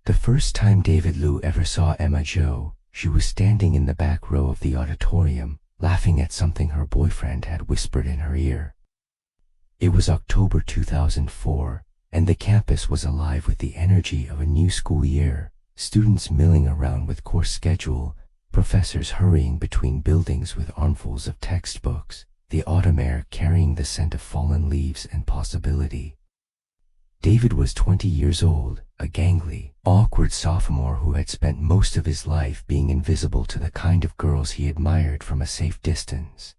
The first time David Liu ever saw Emma Zhou, she was standing in the back row of the auditorium, laughing at something her boyfriend had whispered in her ear. It was October 2004, and the campus was alive with the energy of a new school year, students milling around with course schedule, professors hurrying between buildings with armfuls of textbooks, the autumn air carrying the scent of fallen leaves and possibility. David was 20 years old, a gangly, awkward sophomore who had spent most of his life being invisible to the kind of girls he admired from a safe distance.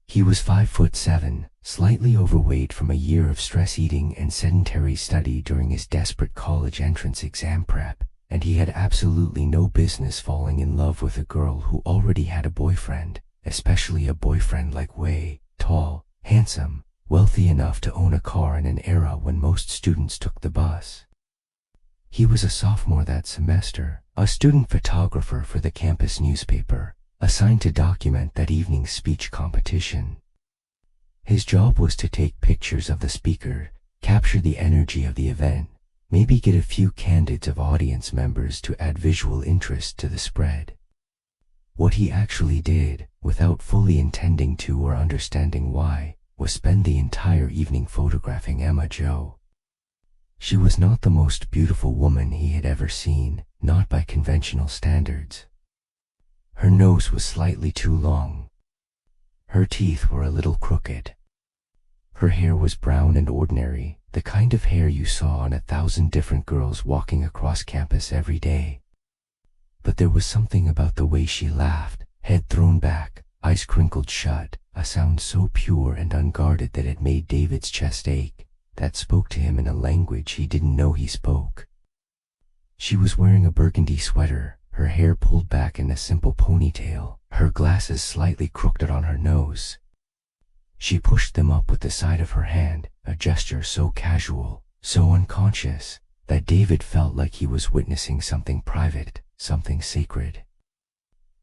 He was 5'7", slightly overweight from a year of stress eating and sedentary study during his desperate college entrance exam prep, and he had absolutely no business falling in love with a girl who already had a boyfriend, especially a boyfriend like Wei, tall, handsome, wealthy enough to own a car in an era when most students took the bus. He was a sophomore that semester, a student photographer for the campus newspaper, assigned to document that evening's speech competition. His job was to take pictures of the speaker, capture the energy of the event, maybe get a few candids of audience members to add visual interest to the spread. What he actually did, without fully intending to or understanding why, was spend the entire evening photographing Emma Zhou. She was not the most beautiful woman he had ever seen, not by conventional standards. Her nose was slightly too long. Her teeth were a little crooked. Her hair was brown and ordinary, the kind of hair you saw on 1,000 different girls walking across campus every day. But there was something about the way she laughed, head thrown back, eyes crinkled shut, a sound so pure and unguarded that it made David's chest ache, that spoke to him in a language he didn't know he spoke. She was wearing a burgundy sweater, her hair pulled back in a simple ponytail, her glasses slightly crooked on her nose. She pushed them up with the side of her hand, a gesture so casual, so unconscious, that David felt like he was witnessing something private, something sacred.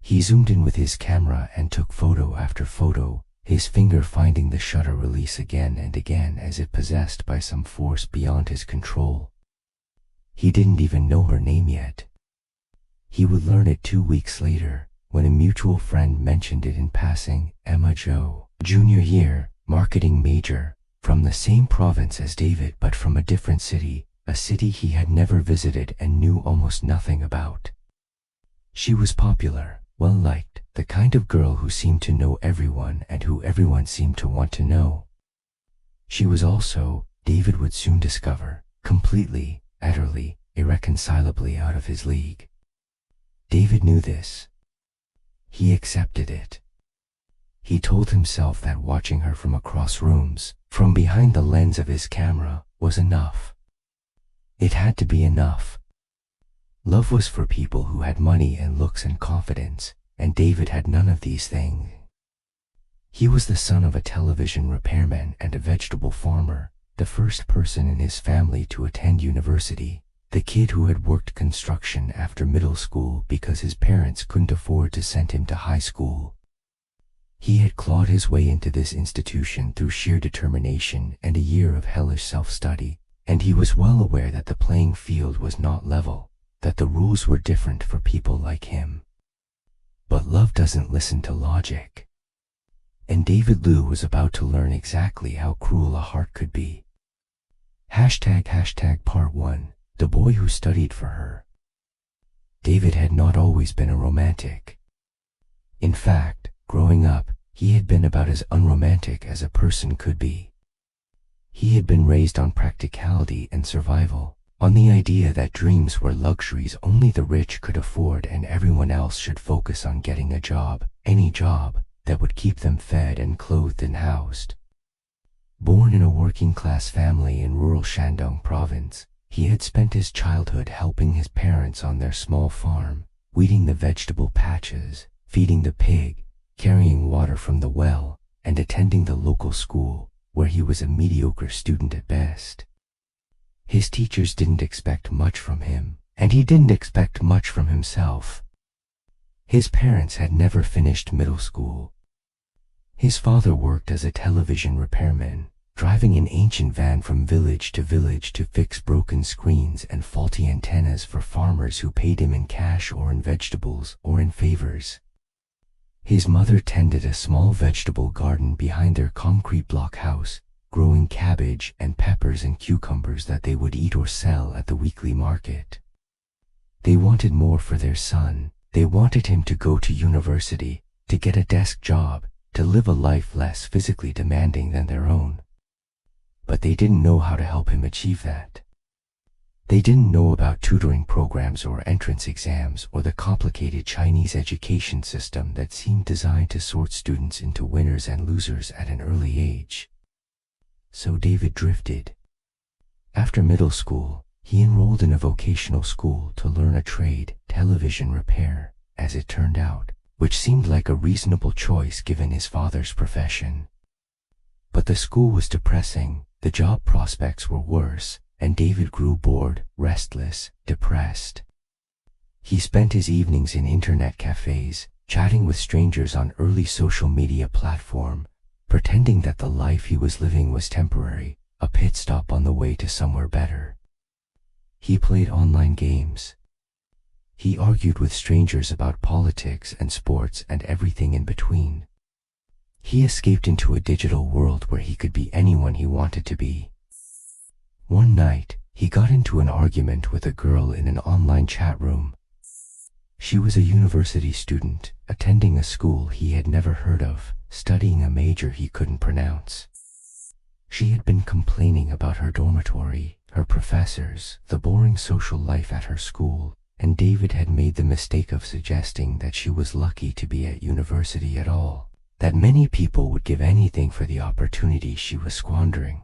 He zoomed in with his camera and took photo after photo, his finger finding the shutter release again and again as if possessed by some force beyond his control. He didn't even know her name yet. He would learn it 2 weeks later, when a mutual friend mentioned it in passing. Emma Zhou, junior year, marketing major, from the same province as David but from a different city, a city he had never visited and knew almost nothing about. She was popular, well-liked, the kind of girl who seemed to know everyone and who everyone seemed to want to know. She was also, David would soon discover, completely, utterly, irreconcilably out of his league. David knew this. He accepted it. He told himself that watching her from across rooms, from behind the lens of his camera, was enough. It had to be enough. Love was for people who had money and looks and confidence, and David had none of these things. He was the son of a television repairman and a vegetable farmer, the first person in his family to attend university, the kid who had worked construction after middle school because his parents couldn't afford to send him to high school. He had clawed his way into this institution through sheer determination and a year of hellish self-study, and he was well aware that the playing field was not level, that the rules were different for people like him. But love doesn't listen to logic. And David Liu was about to learn exactly how cruel a heart could be. Part 1, the boy who studied for her. David had not always been a romantic. In fact, growing up, he had been about as unromantic as a person could be. He had been raised on practicality and survival, on the idea that dreams were luxuries only the rich could afford and everyone else should focus on getting a job, any job, that would keep them fed and clothed and housed. Born in a working-class family in rural Shandong province, he had spent his childhood helping his parents on their small farm, weeding the vegetable patches, feeding the pig, carrying water from the well, and attending the local school, where he was a mediocre student at best. His teachers didn't expect much from him, and he didn't expect much from himself. His parents had never finished middle school. His father worked as a television repairman, driving an ancient van from village to fix broken screens and faulty antennas for farmers who paid him in cash or in vegetables or in favors. His mother tended a small vegetable garden behind their concrete block house, growing cabbage and peppers and cucumbers that they would eat or sell at the weekly market. They wanted more for their son. They wanted him to go to university, to get a desk job, to live a life less physically demanding than their own. But they didn't know how to help him achieve that. They didn't know about tutoring programs or entrance exams or the complicated Chinese education system that seemed designed to sort students into winners and losers at an early age. So David drifted. After middle school, he enrolled in a vocational school to learn a trade, television repair, as it turned out, which seemed like a reasonable choice given his father's profession. But the school was depressing, the job prospects were worse, and David grew bored, restless, depressed. He spent his evenings in internet cafes, chatting with strangers on early social media platform, pretending that the life he was living was temporary, a pit stop on the way to somewhere better. He played online games. He argued with strangers about politics and sports and everything in between. He escaped into a digital world where he could be anyone he wanted to be. One night, he got into an argument with a girl in an online chat room. She was a university student, attending a school he had never heard of, studying a major he couldn't pronounce. She had been complaining about her dormitory, her professors, the boring social life at her school, and David had made the mistake of suggesting that she was lucky to be at university at all, that many people would give anything for the opportunity she was squandering.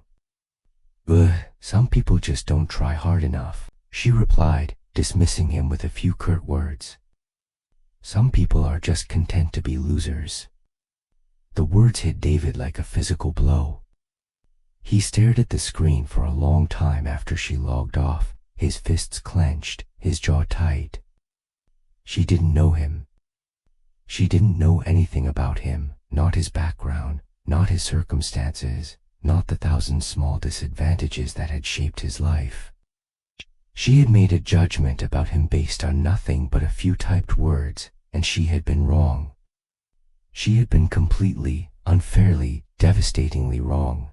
"Ugh, some people just don't try hard enough," she replied, dismissing him with a few curt words. "Some people are just content to be losers." The words hit David like a physical blow. He stared at the screen for a long time after she logged off, his fists clenched, his jaw tight. She didn't know him. She didn't know anything about him, not his background, not his circumstances, not the thousand small disadvantages that had shaped his life. She had made a judgment about him based on nothing but a few typed words, and she had been wrong. She had been completely, unfairly, devastatingly wrong.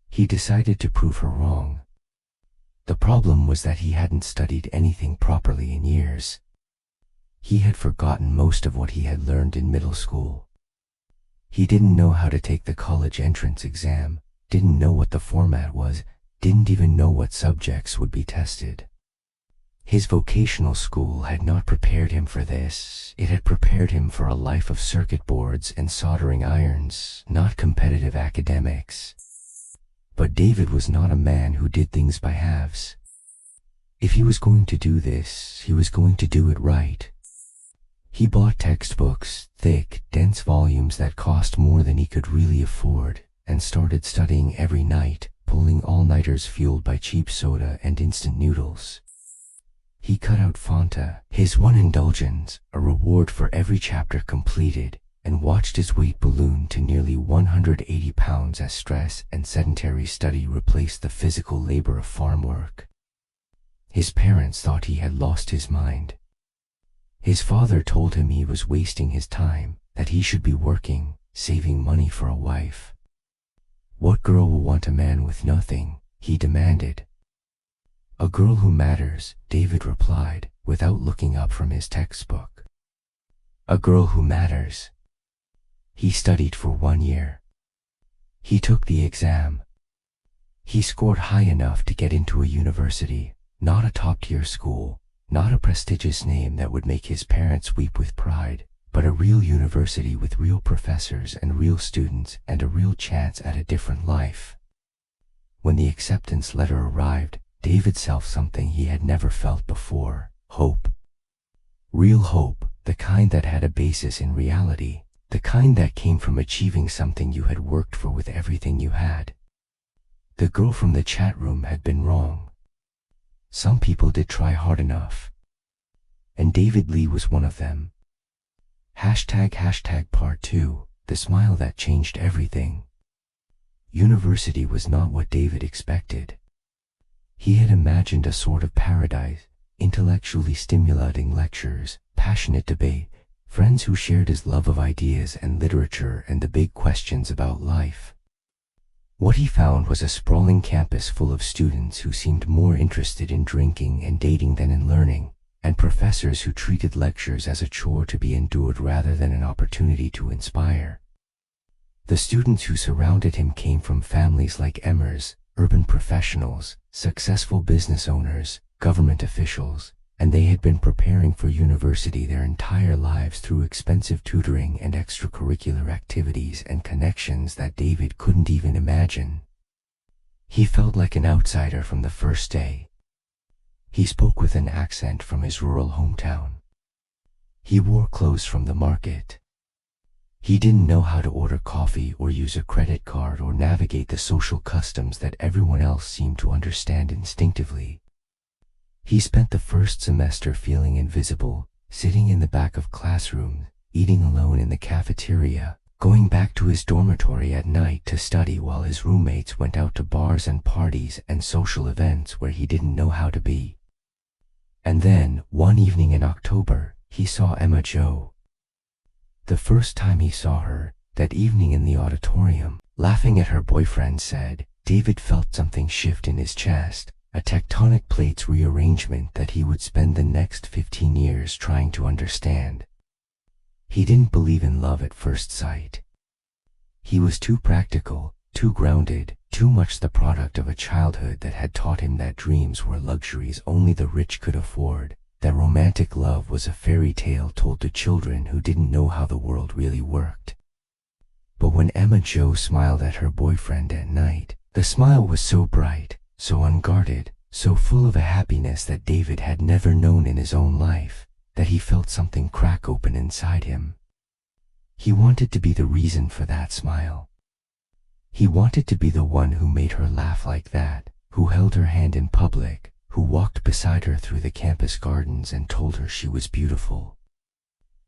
He decided to prove her wrong. The problem was that he hadn't studied anything properly in years. He had forgotten most of what he had learned in middle school. He didn't know how to take the college entrance exam, didn't know what the format was, didn't even know what subjects would be tested. His vocational school had not prepared him for this. It had prepared him for a life of circuit boards and soldering irons, not competitive academics. But David was not a man who did things by halves. If he was going to do this, he was going to do it right. He bought textbooks, thick, dense volumes that cost more than he could really afford, and started studying every night, pulling all-nighters fueled by cheap soda and instant noodles. He cut out Fanta, his one indulgence, a reward for every chapter completed, and watched his weight balloon to nearly 180 pounds as stress and sedentary study replaced the physical labor of farm work. His parents thought he had lost his mind. His father told him he was wasting his time, that he should be working, saving money for a wife. "What girl will want a man with nothing?" he demanded. "A girl who matters," David replied, without looking up from his textbook. "A girl who matters." He studied for 1 year. He took the exam. He scored high enough to get into a university, not a top-tier school, not a prestigious name that would make his parents weep with pride, but a real university with real professors and real students and a real chance at a different life. When the acceptance letter arrived, David felt something he had never felt before: hope. Real hope, the kind that had a basis in reality, the kind that came from achieving something you had worked for with everything you had. The girl from the chat room had been wrong. Some people did try hard enough. And David Liu was one of them. ##Part 2, the smile that changed everything. university was not what David expected. He had imagined a sort of paradise, intellectually stimulating lectures, passionate debate, friends who shared his love of ideas and literature and the big questions about life. What he found was a sprawling campus full of students who seemed more interested in drinking and dating than in learning, and professors who treated lectures as a chore to be endured rather than an opportunity to inspire. The students who surrounded him came from families like Emmer's, urban professionals, successful business owners, government officials, and they had been preparing for university their entire lives through expensive tutoring and extracurricular activities and connections that David couldn't even imagine. He felt like an outsider from the first day. He spoke with an accent from his rural hometown. He wore clothes from the market. He didn't know how to order coffee or use a credit card or navigate the social customs that everyone else seemed to understand instinctively. He spent the first semester feeling invisible, sitting in the back of classrooms, eating alone in the cafeteria, going back to his dormitory at night to study while his roommates went out to bars and parties and social events where he didn't know how to be. And then, one evening in October, he saw Emma Zhou. The first time he saw her, that evening in the auditorium, laughing at her boyfriend said, David felt something shift in his chest, a tectonic plates rearrangement that he would spend the next 15 years trying to understand. He didn't believe in love at first sight. He was too practical, too grounded, too much the product of a childhood that had taught him that dreams were luxuries only the rich could afford, that romantic love was a fairy tale told to children who didn't know how the world really worked. But when Emma Zhou smiled at her boyfriend at night, the smile was so bright, so unguarded, so full of a happiness that David had never known in his own life, that he felt something crack open inside him. He wanted to be the reason for that smile. He wanted to be the one who made her laugh like that, who held her hand in public, who walked beside her through the campus gardens and told her she was beautiful.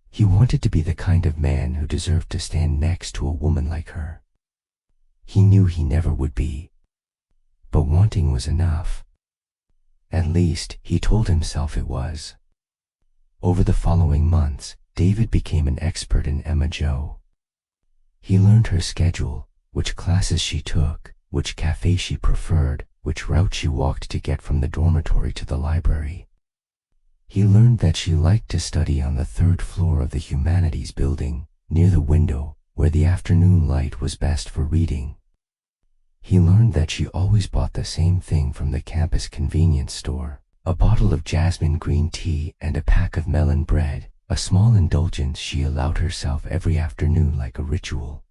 He wanted to be the kind of man who deserved to stand next to a woman like her. He knew he never would be. But wanting was enough. At least, he told himself it was. Over the following months, David became an expert in Emma Zhou. He learned her schedule, which classes she took, which cafe she preferred, which route she walked to get from the dormitory to the library. He learned that she liked to study on the 3rd floor of the humanities building, near the window, where the afternoon light was best for reading. He learned that she always bought the same thing from the campus convenience store, a bottle of jasmine green tea and a pack of melon bread, a small indulgence she allowed herself every afternoon like a ritual.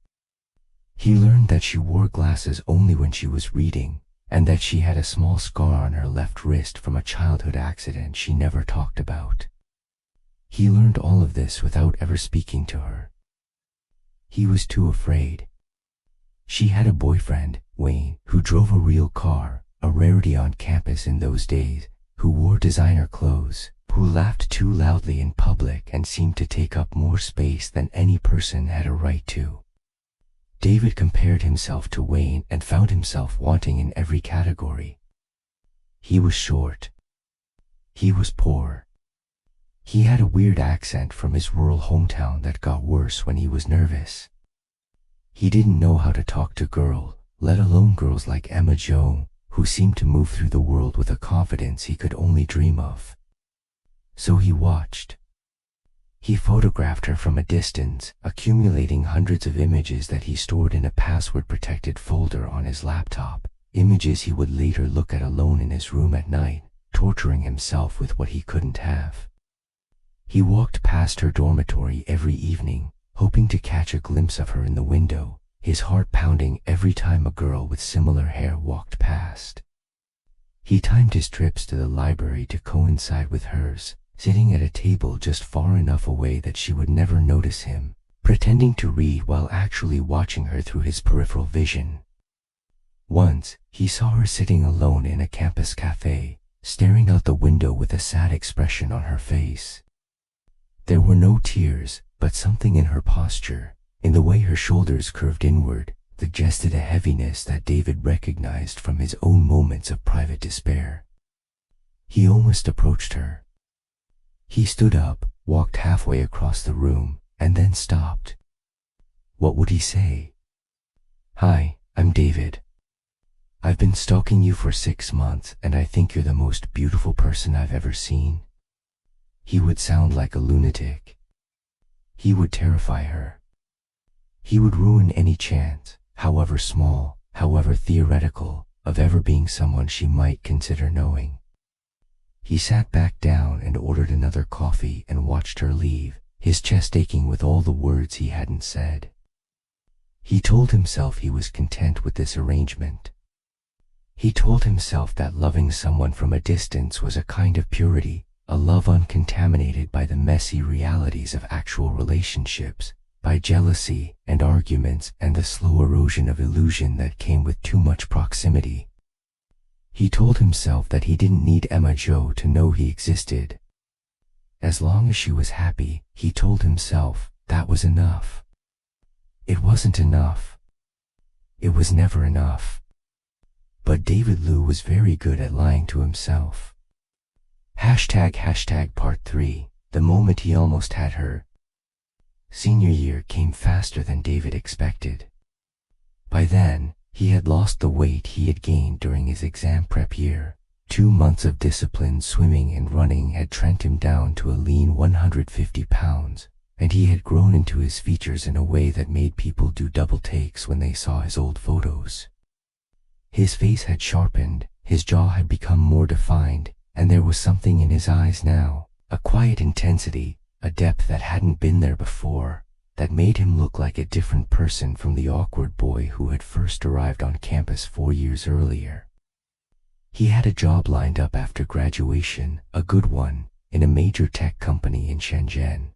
He learned that she wore glasses only when she was reading, and that she had a small scar on her left wrist from a childhood accident she never talked about. He learned all of this without ever speaking to her. He was too afraid. She had a boyfriend, Wayne, who drove a real car, a rarity on campus in those days, who wore designer clothes, who laughed too loudly in public and seemed to take up more space than any person had a right to. David compared himself to Wayne and found himself wanting in every category. He was short. He was poor. He had a weird accent from his rural hometown that got worse when he was nervous. He didn't know how to talk to girls, let alone girls like Emma Zhou, who seemed to move through the world with a confidence he could only dream of. So he watched. He photographed her from a distance, accumulating hundreds of images that he stored in a password-protected folder on his laptop, images he would later look at alone in his room at night, torturing himself with what he couldn't have. He walked past her dormitory every evening, hoping to catch a glimpse of her in the window, his heart pounding every time a girl with similar hair walked past. He timed his trips to the library to coincide with hers, sitting at a table just far enough away that she would never notice him, pretending to read while actually watching her through his peripheral vision. Once, he saw her sitting alone in a campus cafe, staring out the window with a sad expression on her face. There were no tears, but something in her posture, in the way her shoulders curved inward, suggested a heaviness that David recognized from his own moments of private despair. He almost approached her. He stood up, walked halfway across the room, and then stopped. What would he say? "Hi, I'm David. I've been stalking you for 6 months, and I think you're the most beautiful person I've ever seen." He would sound like a lunatic. He would terrify her. He would ruin any chance, however small, however theoretical, of ever being someone she might consider knowing. He sat back down and ordered another coffee and watched her leave, his chest aching with all the words he hadn't said. He told himself he was content with this arrangement. He told himself that loving someone from a distance was a kind of purity, a love uncontaminated by the messy realities of actual relationships, by jealousy and arguments and the slow erosion of illusion that came with too much proximity. He told himself that he didn't need Emma Zhou to know he existed. As long as she was happy, he told himself, that was enough. It wasn't enough. It was never enough. But David Liu was very good at lying to himself. Part 3. The moment he almost had her. Senior year came faster than David expected. By then, he had lost the weight he had gained during his exam prep year. 2 months of disciplined swimming and running had trained him down to a lean 150 pounds, and he had grown into his features in a way that made people do double takes when they saw his old photos. His face had sharpened, his jaw had become more defined, and there was something in his eyes now, a quiet intensity, a depth that hadn't been there before, that made him look like a different person from the awkward boy who had first arrived on campus 4 years earlier. He had a job lined up after graduation, a good one, in a major tech company in Shenzhen.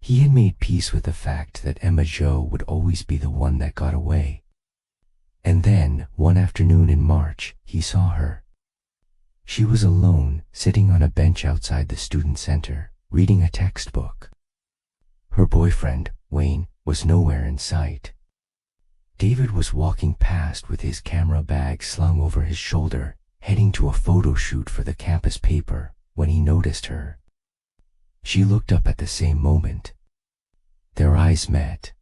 He had made peace with the fact that Emma Zhou would always be the one that got away. And then, one afternoon in March, he saw her. She was alone, sitting on a bench outside the student center, reading a textbook. Her boyfriend, Wayne, was nowhere in sight. David was walking past with his camera bag slung over his shoulder, heading to a photo shoot for the campus paper, when he noticed her. She looked up at the same moment. Their eyes met.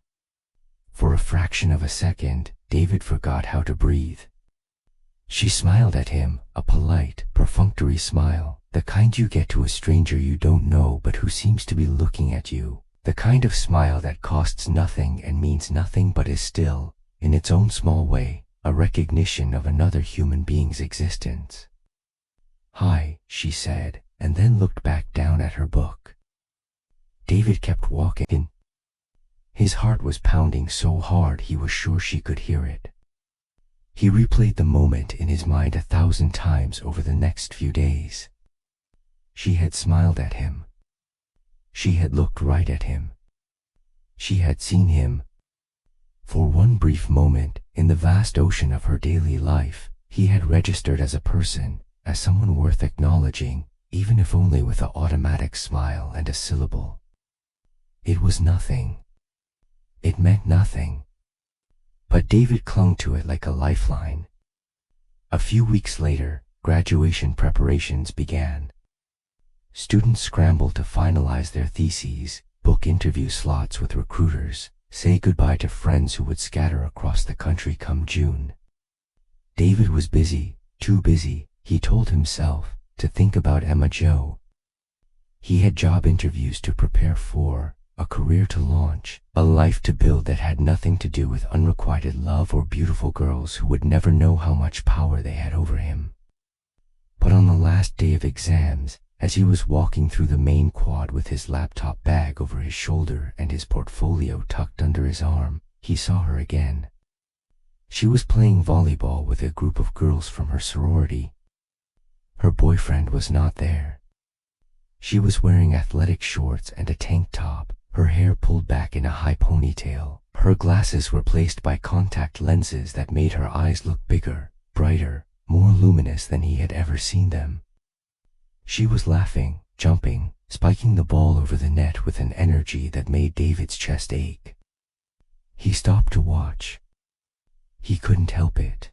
For a fraction of a second, David forgot how to breathe. She smiled at him, a polite, perfunctory smile, the kind you get to a stranger you don't know but who seems to be looking at you, the kind of smile that costs nothing and means nothing but is still, in its own small way, a recognition of another human being's existence. "Hi," she said, and then looked back down at her book. David kept walking. His heart was pounding so hard he was sure she could hear it. He replayed the moment in his mind 1,000 times over the next few days. She had smiled at him. She had looked right at him. She had seen him. For one brief moment, in the vast ocean of her daily life, he had registered as a person, as someone worth acknowledging, even if only with an automatic smile and a syllable. It was nothing. It meant nothing. But David clung to it like a lifeline. A few weeks later, graduation preparations began. Students scrambled to finalize their theses, book interview slots with recruiters, say goodbye to friends who would scatter across the country come June. David was busy, too busy, he told himself, to think about Emma Zhou. He had job interviews to prepare for, a career to launch, a life to build that had nothing to do with unrequited love or beautiful girls who would never know how much power they had over him. But on the last day of exams, as he was walking through the main quad with his laptop bag over his shoulder and his portfolio tucked under his arm, he saw her again. She was playing volleyball with a group of girls from her sorority. Her boyfriend was not there. She was wearing athletic shorts and a tank top, her hair pulled back in a high ponytail. Her glasses were placed by contact lenses that made her eyes look bigger, brighter, more luminous than he had ever seen them. She was laughing, jumping, spiking the ball over the net with an energy that made David's chest ache. He stopped to watch. He couldn't help it.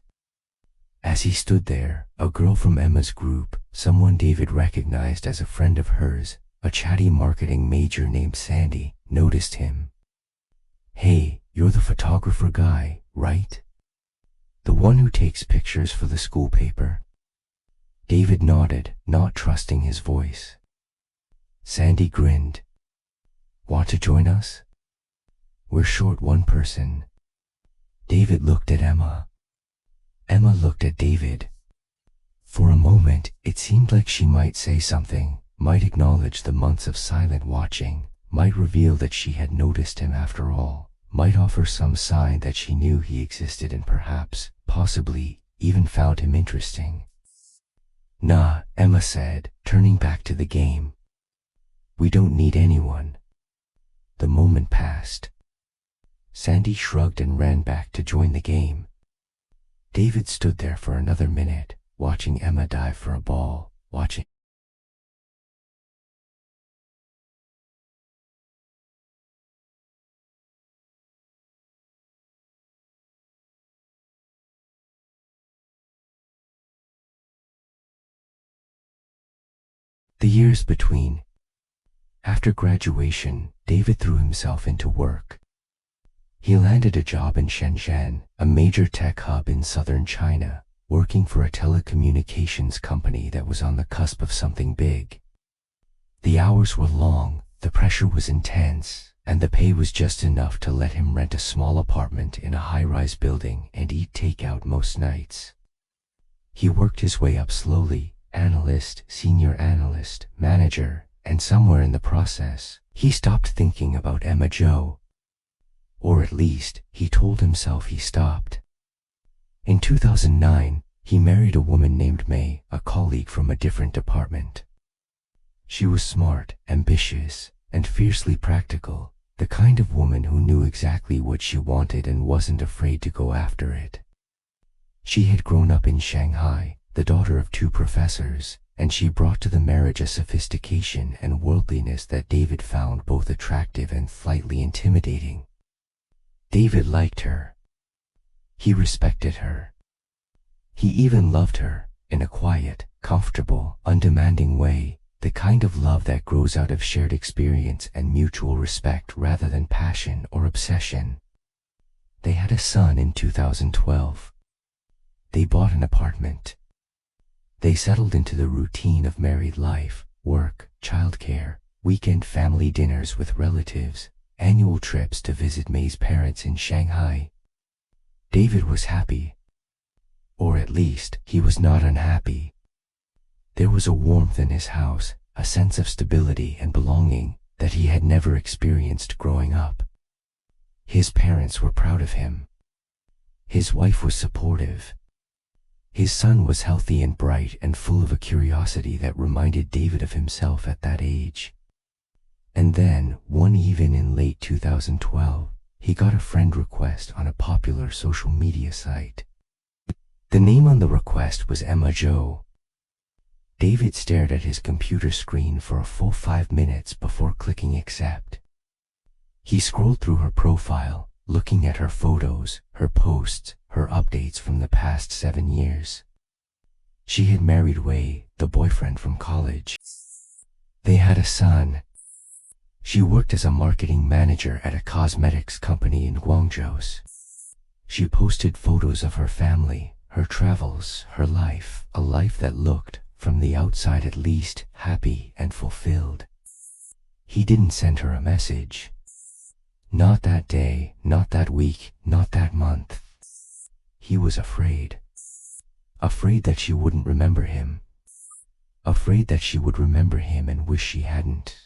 As he stood there, a girl from Emma's group, someone David recognized as a friend of hers, a chatty marketing major named Sandy, noticed him. "Hey, you're the photographer guy, right? The one who takes pictures for the school paper?" David nodded, not trusting his voice. Sandy grinned. "Want to join us? We're short one person." David looked at Emma. Emma looked at David. For a moment, it seemed like she might say something, might acknowledge the months of silent watching, might reveal that she had noticed him after all, might offer some sign that she knew he existed and perhaps, possibly, even found him interesting. "Nah," Emma said, turning back to the game. "We don't need anyone." The moment passed. Sandy shrugged and ran back to join the game. David stood there for another minute, watching Emma dive for a ball, watching. The years between. After graduation, David threw himself into work. He landed a job in Shenzhen, a major tech hub in southern China, working for a telecommunications company that was on the cusp of something big. The hours were long, the pressure was intense, and the pay was just enough to let him rent a small apartment in a high-rise building and eat takeout most nights. He worked his way up slowly, analyst, senior analyst, manager, and somewhere in the process, he stopped thinking about Emma Zhou. Or at least, he told himself he stopped. In 2009, he married a woman named May, a colleague from a different department. She was smart, ambitious, and fiercely practical, the kind of woman who knew exactly what she wanted and wasn't afraid to go after it. She had grown up in Shanghai, the daughter of 2 professors, and she brought to the marriage a sophistication and worldliness that David found both attractive and slightly intimidating. David liked her. He respected her. He even loved her, in a quiet, comfortable, undemanding way, the kind of love that grows out of shared experience and mutual respect rather than passion or obsession. They had a son in 2012. They bought an apartment. They settled into the routine of married life, work, childcare, weekend family dinners with relatives, annual trips to visit May's parents in Shanghai. David was happy. Or at least, he was not unhappy. There was a warmth in his house, a sense of stability and belonging that he had never experienced growing up. His parents were proud of him. His wife was supportive. His son was healthy and bright and full of a curiosity that reminded David of himself at that age. And then, one evening in late 2012, he got a friend request on a popular social media site. The name on the request was Emma Zhou. David stared at his computer screen for a full 5 minutes before clicking accept. He scrolled through her profile, looking at her photos, her posts, her updates from the past 7 years. She had married Wei, the boyfriend from college. They had a son. She worked as a marketing manager at a cosmetics company in Guangzhou. She posted photos of her family, her travels, her life, a life that looked, from the outside at least, happy and fulfilled. He didn't send her a message. Not that day, not that week, not that month. He was afraid. Afraid that she wouldn't remember him. Afraid that she would remember him and wish she hadn't.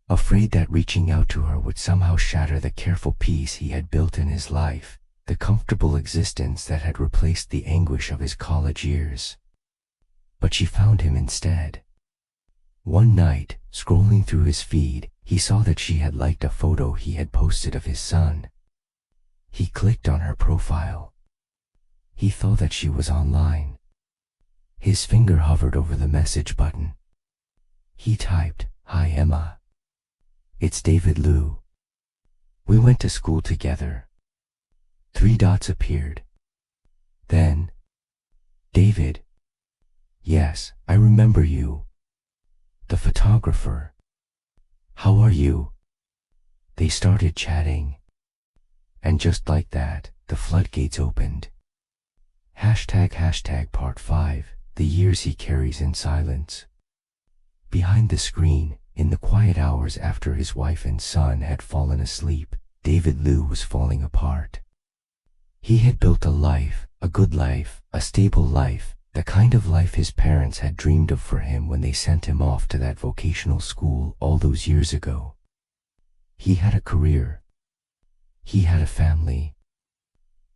Afraid that reaching out to her would somehow shatter the careful peace he had built in his life, the comfortable existence that had replaced the anguish of his college years. But she found him instead. One night, scrolling through his feed, he saw that she had liked a photo he had posted of his son. He clicked on her profile. He thought that she was online. His finger hovered over the message button. He typed, "Hi Emma. It's David Liu. We went to school together." 3 dots appeared, Then, David. Yes, I remember you. The photographer. How are you? They started chatting. And just like that, the floodgates opened. Hashtag part 5, the years he carries in silence. Behind the screen, in the quiet hours after his wife and son had fallen asleep, David Liu was falling apart. He had built a life, a good life, a stable life, the kind of life his parents had dreamed of for him when they sent him off to that vocational school all those years ago. He had a career. He had a family.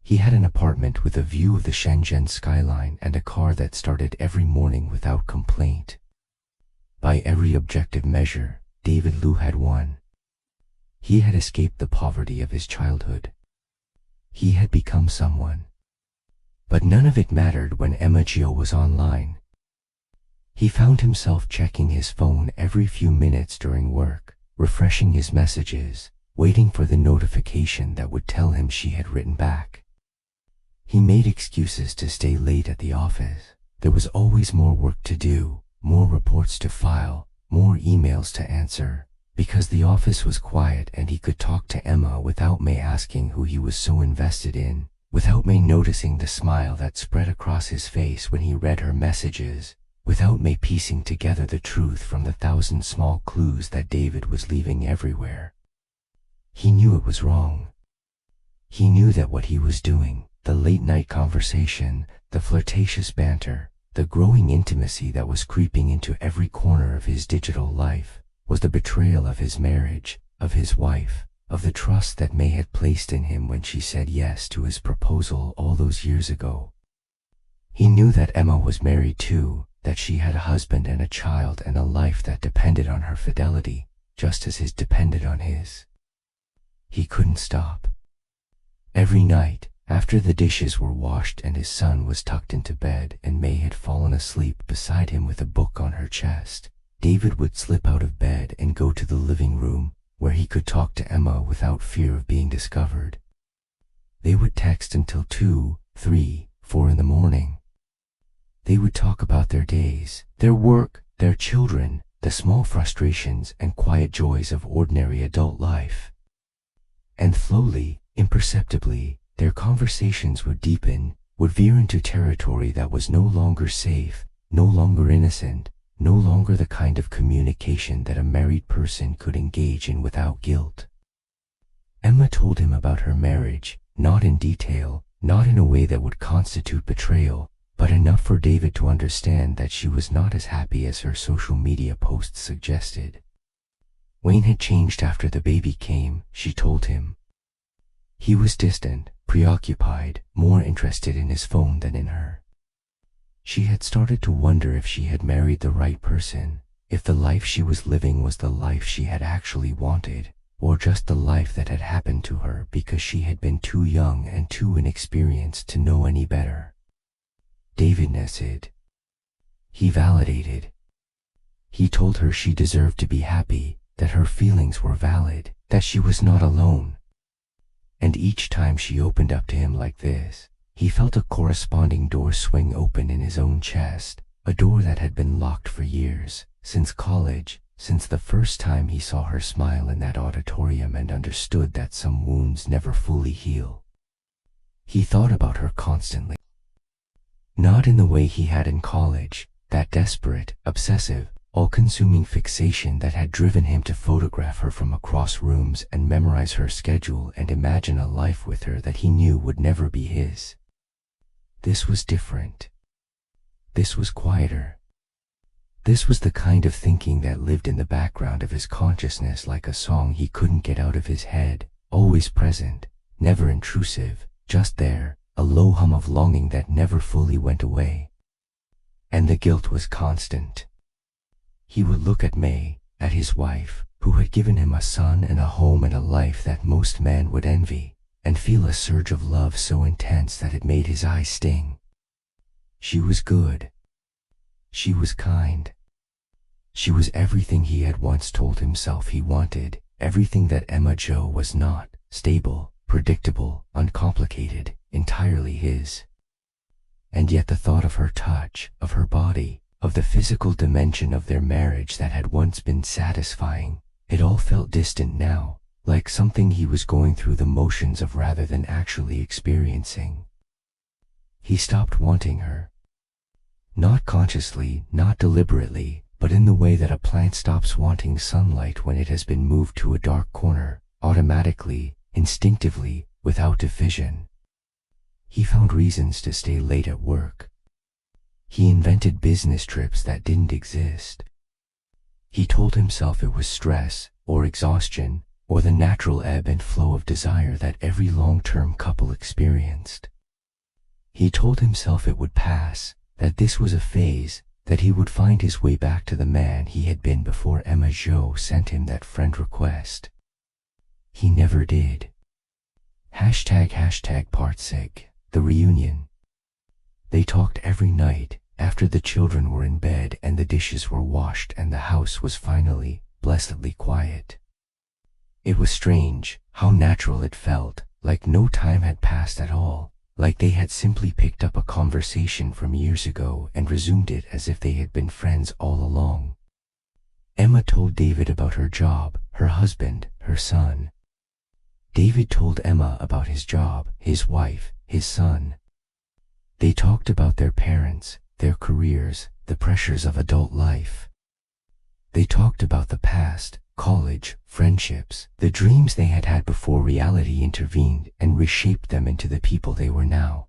He had an apartment with a view of the Shenzhen skyline and a car that started every morning without complaint. By every objective measure, David Liu had won. He had escaped the poverty of his childhood. He had become someone. But none of it mattered when Zhou was online. He found himself checking his phone every few minutes during work, refreshing his messages, waiting for the notification that would tell him she had written back. He made excuses to stay late at the office. There was always more work to do, more reports to file, more emails to answer, because the office was quiet and he could talk to Emma without May asking who he was so invested in, without May noticing the smile that spread across his face when he read her messages, without May piecing together the truth from the 1,000 small clues that David was leaving everywhere. He knew it was wrong. He knew that what he was doing, the late-night conversation, the flirtatious banter, the growing intimacy that was creeping into every corner of his digital life, was the betrayal of his marriage, of his wife, of the trust that May had placed in him when she said yes to his proposal all those years ago. He knew that Emma was married too, that she had a husband and a child and a life that depended on her fidelity, just as his depended on his. He couldn't stop. Every night, after the dishes were washed and his son was tucked into bed and May had fallen asleep beside him with a book on her chest, David would slip out of bed and go to the living room, where he could talk to Emma without fear of being discovered. They would text until 2, 3, 4 in the morning. They would talk about their days, their work, their children, the small frustrations and quiet joys of ordinary adult life. And slowly, imperceptibly, their conversations would deepen, would veer into territory that was no longer safe, no longer innocent, no longer the kind of communication that a married person could engage in without guilt. Emma told him about her marriage, not in detail, not in a way that would constitute betrayal, but enough for David to understand that she was not as happy as her social media posts suggested. Wayne had changed after the baby came, she told him. He was distant, preoccupied, more interested in his phone than in her. She had started to wonder if she had married the right person, if the life she was living was the life she had actually wanted, or just the life that had happened to her because she had been too young and too inexperienced to know any better. David nested. He validated. He told her she deserved to be happy, that her feelings were valid, that she was not alone. And each time she opened up to him like this, he felt a corresponding door swing open in his own chest, a door that had been locked for years, since college, since the first time he saw her smile in that auditorium and understood that some wounds never fully heal. He thought about her constantly. Not in the way he had in college, that desperate, obsessive, all-consuming fixation that had driven him to photograph her from across rooms and memorize her schedule and imagine a life with her that he knew would never be his. This was different. This was quieter. This was the kind of thinking that lived in the background of his consciousness like a song he couldn't get out of his head, always present, never intrusive, just there, a low hum of longing that never fully went away. And the guilt was constant. He would look at May, at his wife, who had given him a son and a home and a life that most men would envy, and feel a surge of love so intense that it made his eyes sting. She was good. She was kind. She was everything he had once told himself he wanted, everything that Zhou was not, stable, predictable, uncomplicated, entirely his. And yet the thought of her touch, of her body, of the physical dimension of their marriage that had once been satisfying, it all felt distant now, like something he was going through the motions of rather than actually experiencing. He stopped wanting her. Not consciously, not deliberately, but in the way that a plant stops wanting sunlight when it has been moved to a dark corner, automatically, instinctively, without division. He found reasons to stay late at work. He invented business trips that didn't exist. He told himself it was stress, or exhaustion, or the natural ebb and flow of desire that every long-term couple experienced. He told himself it would pass, that this was a phase, that he would find his way back to the man he had been before Zhou sent him that friend request. He never did. Part 6, the reunion. They talked every night, after the children were in bed and the dishes were washed and the house was finally, blessedly quiet. It was strange, how natural it felt, like no time had passed at all, like they had simply picked up a conversation from years ago and resumed it as if they had been friends all along. Emma told David about her job, her husband, her son. David told Emma about his job, his wife, his son. They talked about their parents, their careers, the pressures of adult life. They talked about the past, college, friendships, the dreams they had had before reality intervened and reshaped them into the people they were now.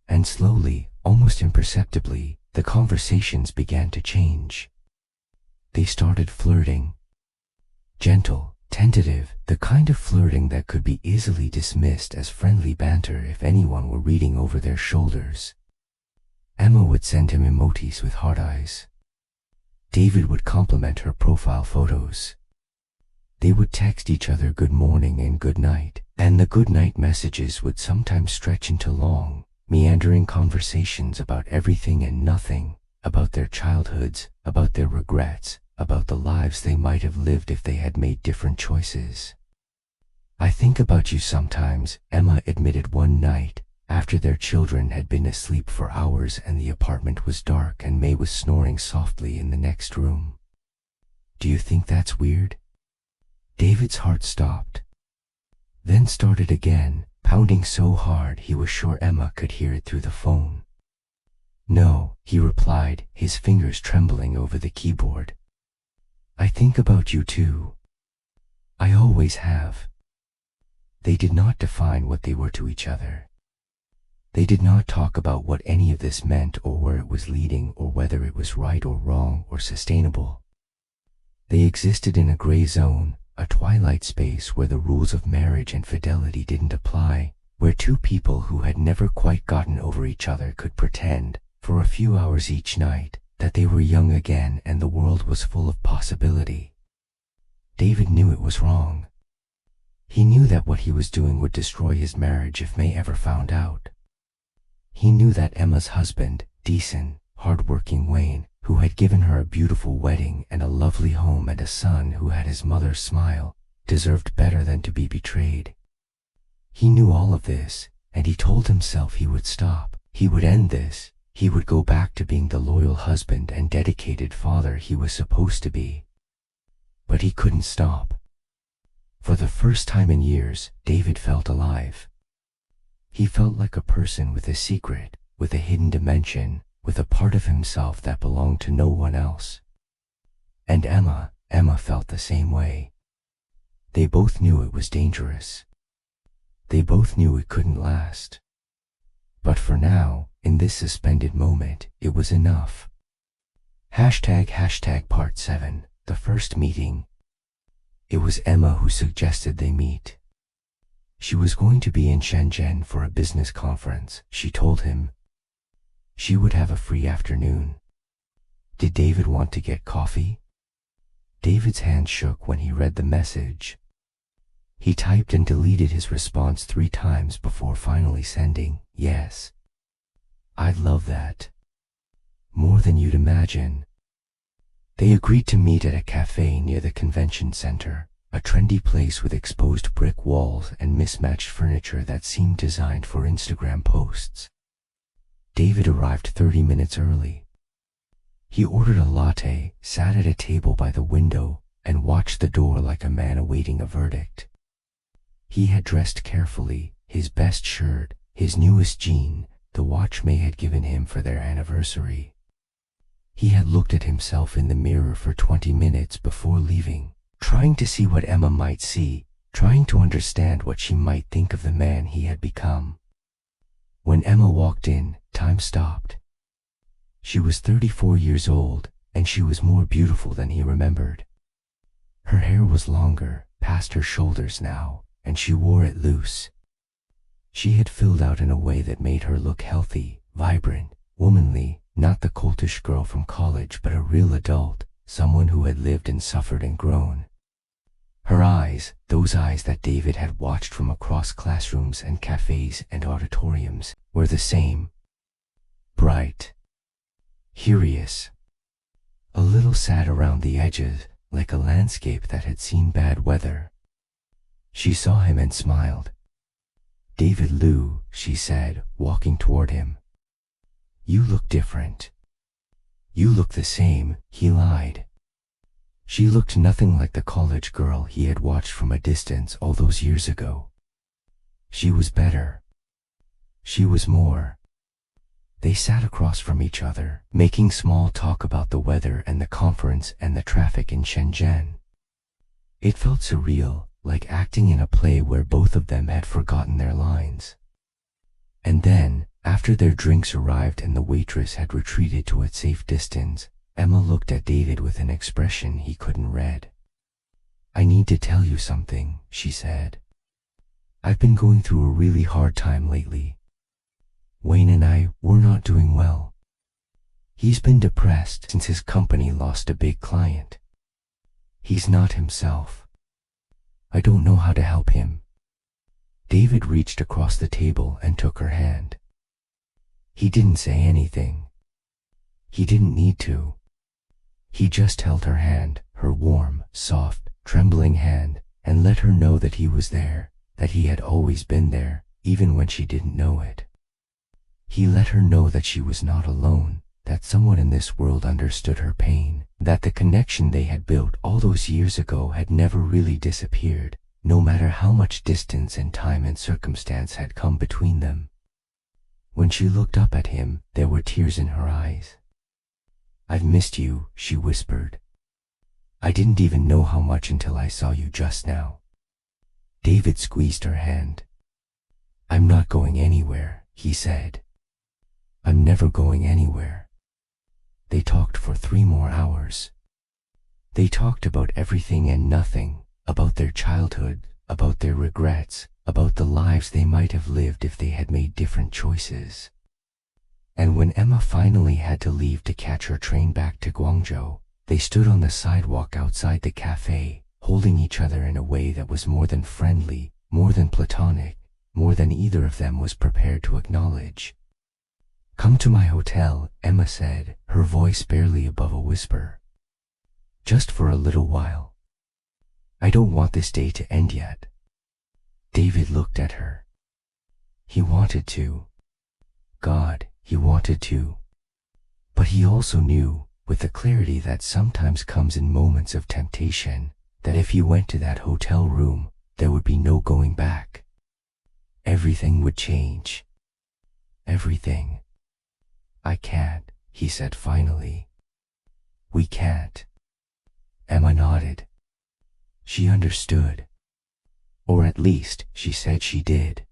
And slowly, almost imperceptibly, the conversations began to change. They started flirting. Gentle, tentative, the kind of flirting that could be easily dismissed as friendly banter if anyone were reading over their shoulders. Emma would send him emojis with heart eyes. David would compliment her profile photos. They would text each other good morning and good night, and the good night messages would sometimes stretch into long, meandering conversations about everything and nothing, about their childhoods, about their regrets, about the lives they might have lived if they had made different choices. "I think about you sometimes," Emma admitted one night, after their children had been asleep for hours and the apartment was dark and May was snoring softly in the next room. "Do you think that's weird?" David's heart stopped, then started again, pounding so hard he was sure Emma could hear it through the phone. "No," he replied, his fingers trembling over the keyboard. "I think about you too. I always have." They did not define what they were to each other. They did not talk about what any of this meant or where it was leading or whether it was right or wrong or sustainable. They existed in a gray zone, a twilight space where the rules of marriage and fidelity didn't apply, where two people who had never quite gotten over each other could pretend, for a few hours each night, that they were young again and the world was full of possibility. David knew it was wrong. He knew that what he was doing would destroy his marriage if May ever found out. He knew that Emma's husband, decent, hard-working Wayne, who had given her a beautiful wedding and a lovely home and a son who had his mother's smile, deserved better than to be betrayed. He knew all of this, and he told himself he would stop, he would end this, he would go back to being the loyal husband and dedicated father he was supposed to be. But he couldn't stop. For the first time in years, David felt alive. He felt like a person with a secret, with a hidden dimension, with a part of himself that belonged to no one else. And Emma felt the same way. They both knew it was dangerous. They both knew it couldn't last. But for now, in this suspended moment, it was enough. Part 7, the first meeting. It was Emma who suggested they meet. She was going to be in Shenzhen for a business conference, she told him. She would have a free afternoon. Did David want to get coffee? David's hand shook when he read the message. He typed and deleted his response 3 times before finally sending, "Yes. I'd love that. More than you'd imagine." They agreed to meet at a cafe near the convention center, a trendy place with exposed brick walls and mismatched furniture that seemed designed for Instagram posts. David arrived 30 minutes early. He ordered a latte, sat at a table by the window, and watched the door like a man awaiting a verdict. He had dressed carefully, his best shirt, his newest jean, the watch May had given him for their anniversary. He had looked at himself in the mirror for 20 minutes before leaving, trying to see what Emma might see, trying to understand what she might think of the man he had become. When Emma walked in, time stopped. She was 34 years old, and she was more beautiful than he remembered. Her hair was longer, past her shoulders now, and she wore it loose. She had filled out in a way that made her look healthy, vibrant, womanly, not the coltish girl from college but a real adult, someone who had lived and suffered and grown. Her eyes, those eyes that David had watched from across classrooms and cafes and auditoriums, were the same. Bright. Curious. A little sad around the edges, like a landscape that had seen bad weather. She saw him and smiled. "David Liu," she said, walking toward him. "You look different." "You look the same," he lied. She looked nothing like the college girl he had watched from a distance all those years ago. She was better. She was more. They sat across from each other, making small talk about the weather and the conference and the traffic in Shenzhen. It felt surreal, like acting in a play where both of them had forgotten their lines. And then, after their drinks arrived and the waitress had retreated to a safe distance, Emma looked at David with an expression he couldn't read. "I need to tell you something," she said. "I've been going through a really hard time lately. Wayne and I, we're not doing well. He's been depressed since his company lost a big client. He's not himself. I don't know how to help him." David reached across the table and took her hand. He didn't say anything. He didn't need to. He just held her hand, her warm, soft, trembling hand, and let her know that he was there, that he had always been there, even when she didn't know it. He let her know that she was not alone, that someone in this world understood her pain, that the connection they had built all those years ago had never really disappeared, no matter how much distance and time and circumstance had come between them. When she looked up at him, there were tears in her eyes. "I've missed you," she whispered. "I didn't even know how much until I saw you just now." David squeezed her hand. "I'm not going anywhere," he said. "I'm never going anywhere." They talked for 3 more hours. They talked about everything and nothing, about their childhood, about their regrets, about the lives they might have lived if they had made different choices. And when Emma finally had to leave to catch her train back to Guangzhou, they stood on the sidewalk outside the cafe, holding each other in a way that was more than friendly, more than platonic, more than either of them was prepared to acknowledge. "Come to my hotel," Emma said, her voice barely above a whisper. "Just for a little while. I don't want this day to end yet." David looked at her. He wanted to. God, he wanted to. But he also knew, with the clarity that sometimes comes in moments of temptation, that if he went to that hotel room, there would be no going back. Everything would change. Everything. "I can't," he said finally. "We can't." Emma nodded. She understood. Or at least, she said she did.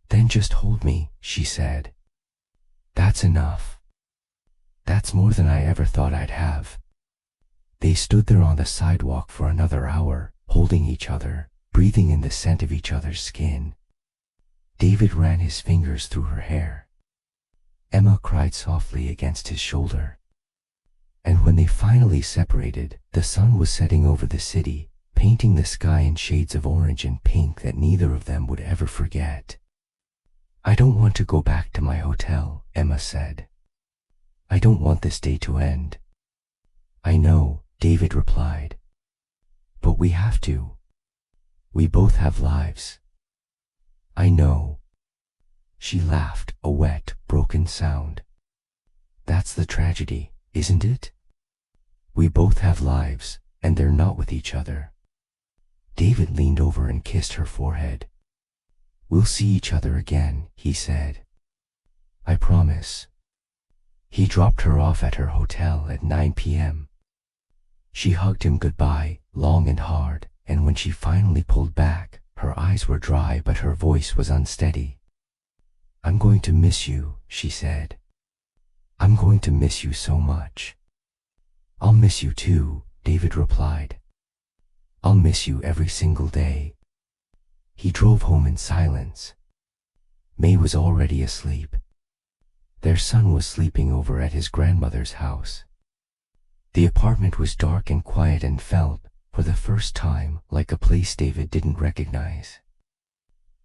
"Then just hold me," she said. "That's enough. That's more than I ever thought I'd have." They stood there on the sidewalk for another hour, holding each other, breathing in the scent of each other's skin. David ran his fingers through her hair. Emma cried softly against his shoulder. And when they finally separated, the sun was setting over the city, painting the sky in shades of orange and pink that neither of them would ever forget. "I don't want to go back to my hotel," Emma said. "I don't want this day to end." "I know," David replied. "But we have to. We both have lives." "I know." She laughed, a wet, broken sound. That's the tragedy, isn't it? We both have lives, and they're not with each other. David leaned over and kissed her forehead. We'll see each other again, he said. I promise. He dropped her off at her hotel at 9 p.m. She hugged him goodbye, long and hard, and when she finally pulled back, her eyes were dry but her voice was unsteady. I'm going to miss you, she said. I'm going to miss you so much. I'll miss you too, David replied. I'll miss you every single day. He drove home in silence. May was already asleep. Their son was sleeping over at his grandmother's house. The apartment was dark and quiet and felt, for the first time, like a place David didn't recognize.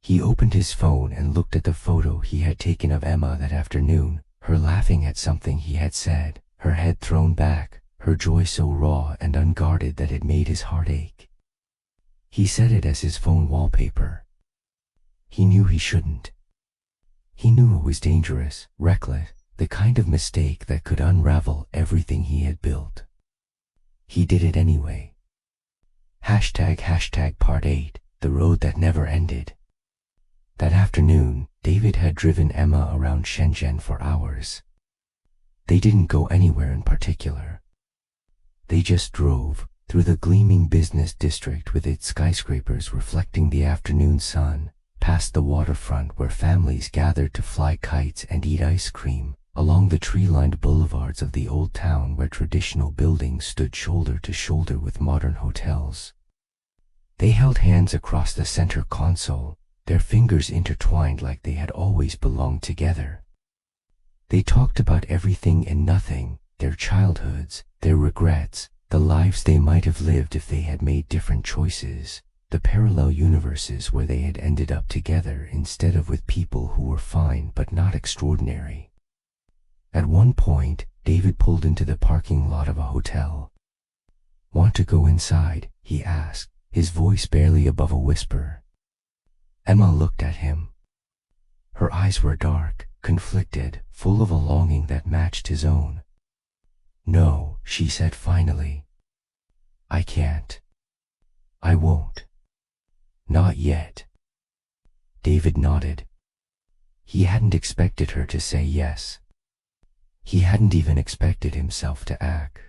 He opened his phone and looked at the photo he had taken of Emma that afternoon, her laughing at something he had said, her head thrown back, her joy so raw and unguarded that it made his heart ache. He set it as his phone wallpaper. He knew he shouldn't. He knew it was dangerous, reckless, the kind of mistake that could unravel everything he had built. He did it anyway. Part 8, the road that never ended. That afternoon, David had driven Emma around Shenzhen for hours. They didn't go anywhere in particular. They just drove through the gleaming business district with its skyscrapers reflecting the afternoon sun, past the waterfront where families gathered to fly kites and eat ice cream, along the tree-lined boulevards of the old town where traditional buildings stood shoulder to shoulder with modern hotels. They held hands across the center console, their fingers intertwined like they had always belonged together. They talked about everything and nothing, their childhoods, their regrets, the lives they might have lived if they had made different choices, the parallel universes where they had ended up together instead of with people who were fine but not extraordinary. At one point, David pulled into the parking lot of a hotel. Want to go inside? He asked, his voice barely above a whisper. Emma looked at him. Her eyes were dark, conflicted, full of a longing that matched his own. No, she said finally. I can't. I won't. Not yet. David nodded. He hadn't expected her to say yes. He hadn't even expected himself to act.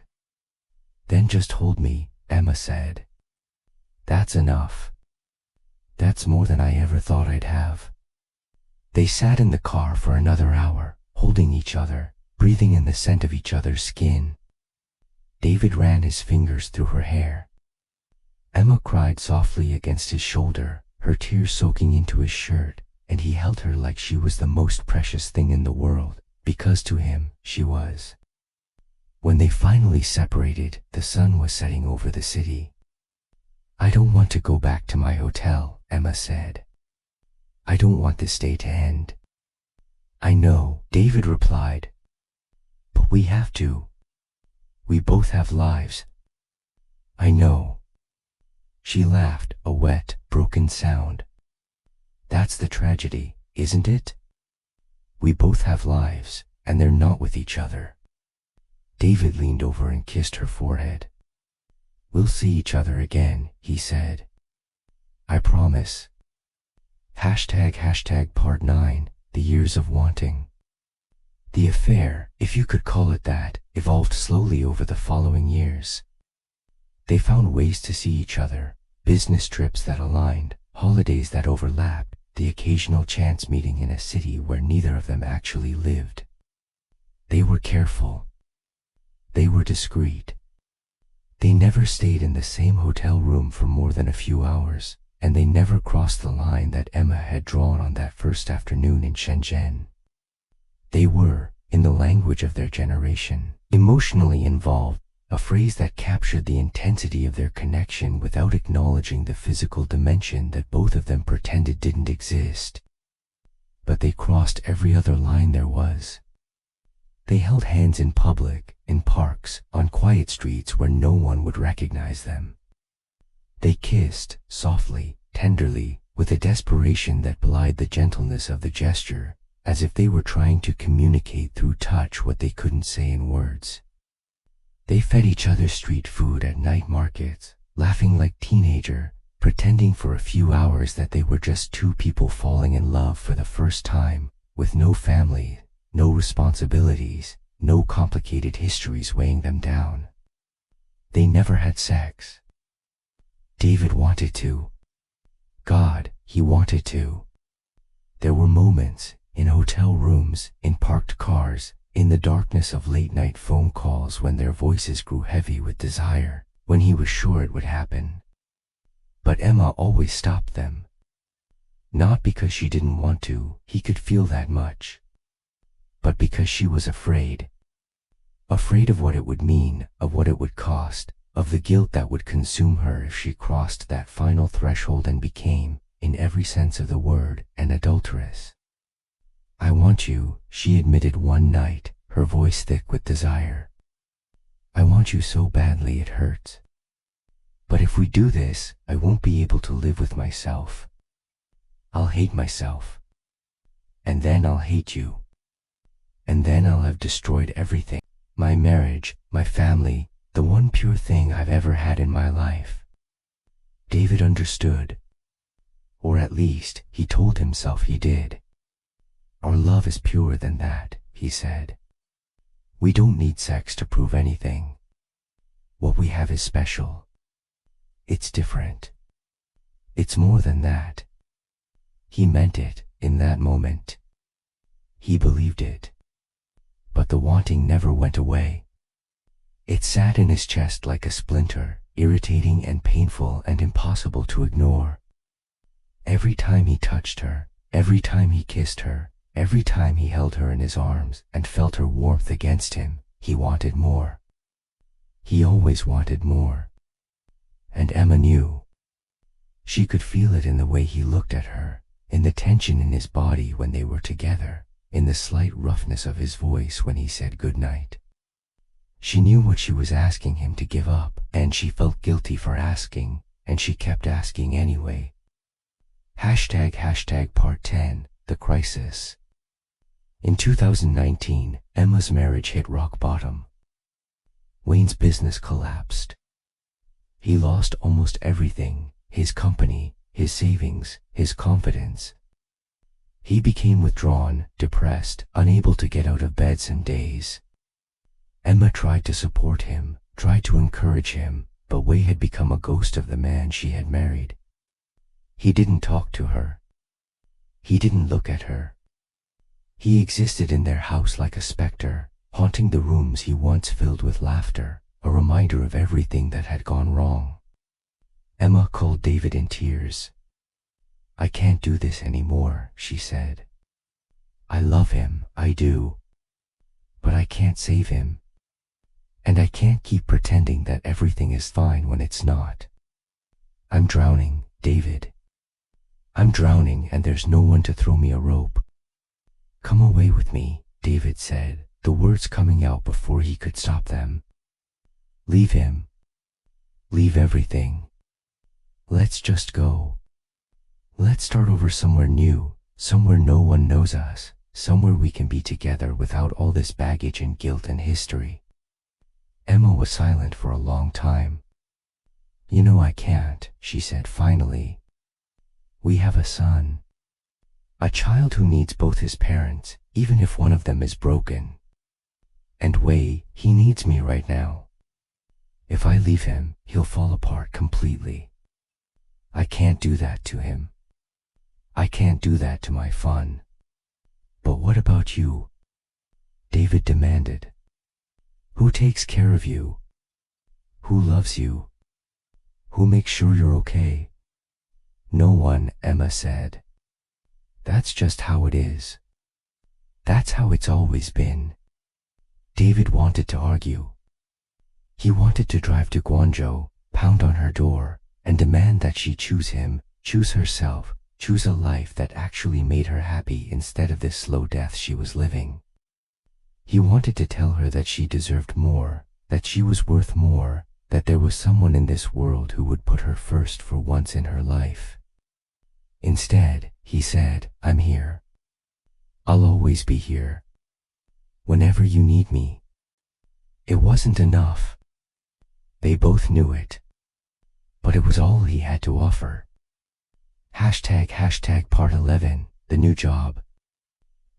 Then just hold me, Emma said. That's enough. That's more than I ever thought I'd have. They sat in the car for another hour, holding each other, breathing in the scent of each other's skin. David ran his fingers through her hair. Emma cried softly against his shoulder, her tears soaking into his shirt, and he held her like she was the most precious thing in the world, because to him, she was. When they finally separated, the sun was setting over the city. I don't want to go back to my hotel, Emma said. I don't want this day to end. I know, David replied. But we have to. We both have lives. I know. She laughed, a wet, broken sound. That's the tragedy, isn't it? We both have lives, and they're not with each other. David leaned over and kissed her forehead. We'll see each other again, he said. I promise. Part 9, the years of wanting. The affair, if you could call it that, evolved slowly over the following years. They found ways to see each other, business trips that aligned, holidays that overlapped, the occasional chance meeting in a city where neither of them actually lived. They were careful. They were discreet. They never stayed in the same hotel room for more than a few hours, and they never crossed the line that Emma had drawn on that first afternoon in Shenzhen. They were, in the language of their generation, emotionally involved, a phrase that captured the intensity of their connection without acknowledging the physical dimension that both of them pretended didn't exist. But they crossed every other line there was. They held hands in public, in parks, on quiet streets where no one would recognize them. They kissed, softly, tenderly, with a desperation that belied the gentleness of the gesture, as if they were trying to communicate through touch what they couldn't say in words. They fed each other street food at night markets, laughing like teenagers, pretending for a few hours that they were just two people falling in love for the first time, with no family, no responsibilities, no complicated histories weighing them down. They never had sex. David wanted to. God, he wanted to. There were moments, in hotel rooms, in parked cars, in the darkness of late-night phone calls when their voices grew heavy with desire, when he was sure it would happen. But Emma always stopped them. Not because she didn't want to, he could feel that much, but because she was afraid. Afraid of what it would mean, of what it would cost, of the guilt that would consume her if she crossed that final threshold and became, in every sense of the word, an adulteress. "I want you," she admitted one night, her voice thick with desire. "I want you so badly it hurts. But if we do this, I won't be able to live with myself. I'll hate myself. And then I'll hate you. And then I'll have destroyed everything. My marriage, my family, the one pure thing I've ever had in my life." David understood. Or at least, he told himself he did. "Our love is purer than that," he said. "We don't need sex to prove anything. What we have is special. It's different. It's more than that." He meant it in that moment. He believed it. But the wanting never went away. It sat in his chest like a splinter, irritating and painful and impossible to ignore. Every time he touched her, every time he kissed her, every time he held her in his arms and felt her warmth against him, he wanted more. He always wanted more. And Emma knew. She could feel it in the way he looked at her, in the tension in his body when they were together, in the slight roughness of his voice when he said goodnight. She knew what she was asking him to give up, and she felt guilty for asking, and she kept asking anyway. Part 10, The Crisis. In 2019, Emma's marriage hit rock bottom. Wayne's business collapsed. He lost almost everything, his company, his savings, his confidence. He became withdrawn, depressed, unable to get out of bed some days. Emma tried to support him, tried to encourage him, but Wei had become a ghost of the man she had married. He didn't talk to her. He didn't look at her. He existed in their house like a specter, haunting the rooms he once filled with laughter, a reminder of everything that had gone wrong. Emma called David in tears. "I can't do this anymore," she said. "I love him, I do. But I can't save him. And I can't keep pretending that everything is fine when it's not. I'm drowning, David. I'm drowning and there's no one to throw me a rope." "Come away with me," David said, the words coming out before he could stop them. "Leave him. Leave everything. Let's just go. Let's start over somewhere new, somewhere no one knows us, somewhere we can be together without all this baggage and guilt and history." Emma was silent for a long time. "You know I can't," she said finally. "We have a son. A child who needs both his parents, even if one of them is broken. And Wei, he needs me right now. If I leave him, he'll fall apart completely. I can't do that to him. I can't do that to my fun." "But what about you?" David demanded. "Who takes care of you? Who loves you? Who makes sure you're okay?" "No one," Emma said. "That's just how it is. That's how it's always been." David wanted to argue. He wanted to drive to Guangzhou, pound on her door, and demand that she choose him, choose herself, choose a life that actually made her happy instead of this slow death she was living. He wanted to tell her that she deserved more, that she was worth more, that there was someone in this world who would put her first for once in her life. Instead, he said, "I'm here. I'll always be here. Whenever you need me." It wasn't enough. They both knew it. But it was all he had to offer. Hashtag Part 11, the new job.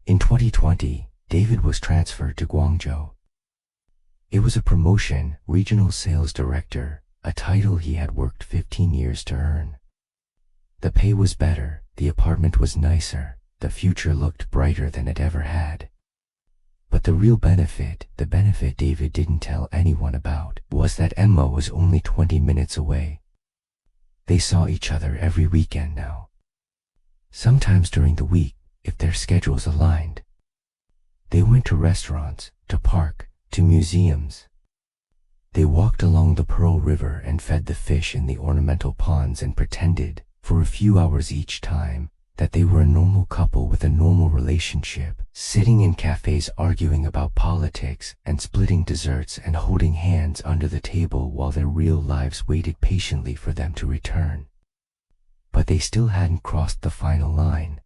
In 2020, David was transferred to Guangzhou. It was a promotion, regional sales director, a title he had worked 15 years to earn. The pay was better, the apartment was nicer, the future looked brighter than it ever had. But the real benefit, the benefit David didn't tell anyone about, was that Emma was only 20 minutes away. They saw each other every weekend now. Sometimes during the week, if their schedules aligned. They went to restaurants, to park, to museums. They walked along the Pearl River and fed the fish in the ornamental ponds and pretended, for a few hours each time, that they were a normal couple with a normal relationship, sitting in cafes arguing about politics and splitting desserts and holding hands under the table while their real lives waited patiently for them to return. But they still hadn't crossed the final line.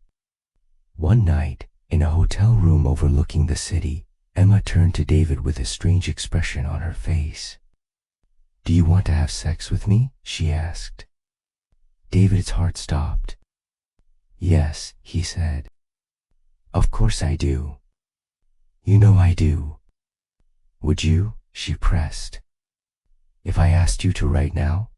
One night, in a hotel room overlooking the city, Emma turned to David with a strange expression on her face. "Do you want to have sex with me?" she asked. David's heart stopped. "Yes," he said. "Of course I do. You know I do." "Would you?" she pressed. "If I asked you to right now?"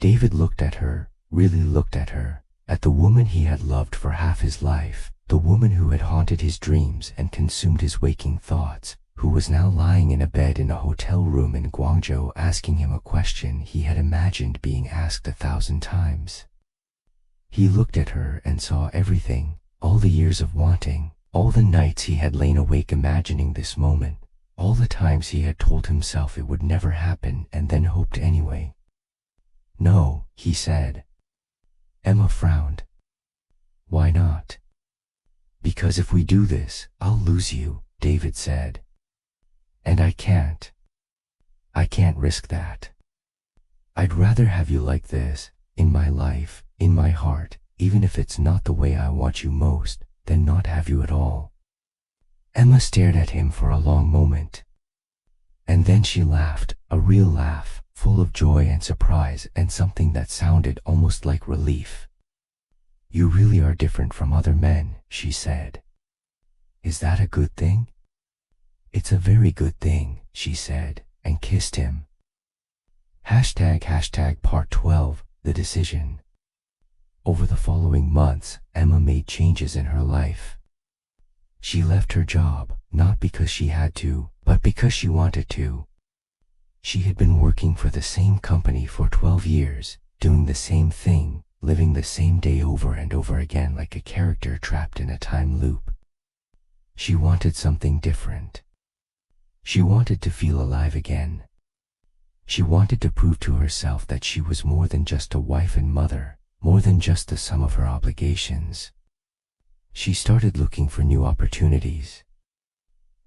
David looked at her, really looked at her, at the woman he had loved for half his life, the woman who had haunted his dreams and consumed his waking thoughts, who was now lying in a bed in a hotel room in Guangzhou asking him a question he had imagined being asked 1,000 times. He looked at her and saw everything, all the years of wanting, all the nights he had lain awake imagining this moment, all the times he had told himself it would never happen and then hoped anyway. "No," he said. Emma frowned. "Why not?" "Because if we do this, I'll lose you," David said. "And I can't. I can't risk that. I'd rather have you like this, in my life, in my heart, even if it's not the way I want you most, than not have you at all." Emma stared at him for a long moment. And then she laughed, a real laugh, full of joy and surprise and something that sounded almost like relief. "You really are different from other men," she said. "Is that a good thing?" "It's a very good thing," she said, and kissed him. Hashtag Part 12, the decision. Over the following months, Emma made changes in her life. She left her job, not because she had to, but because she wanted to. She had been working for the same company for 12 years, doing the same thing, living the same day over and over again like a character trapped in a time loop. She wanted something different. She wanted to feel alive again. She wanted to prove to herself that she was more than just a wife and mother, more than just the sum of her obligations. She started looking for new opportunities.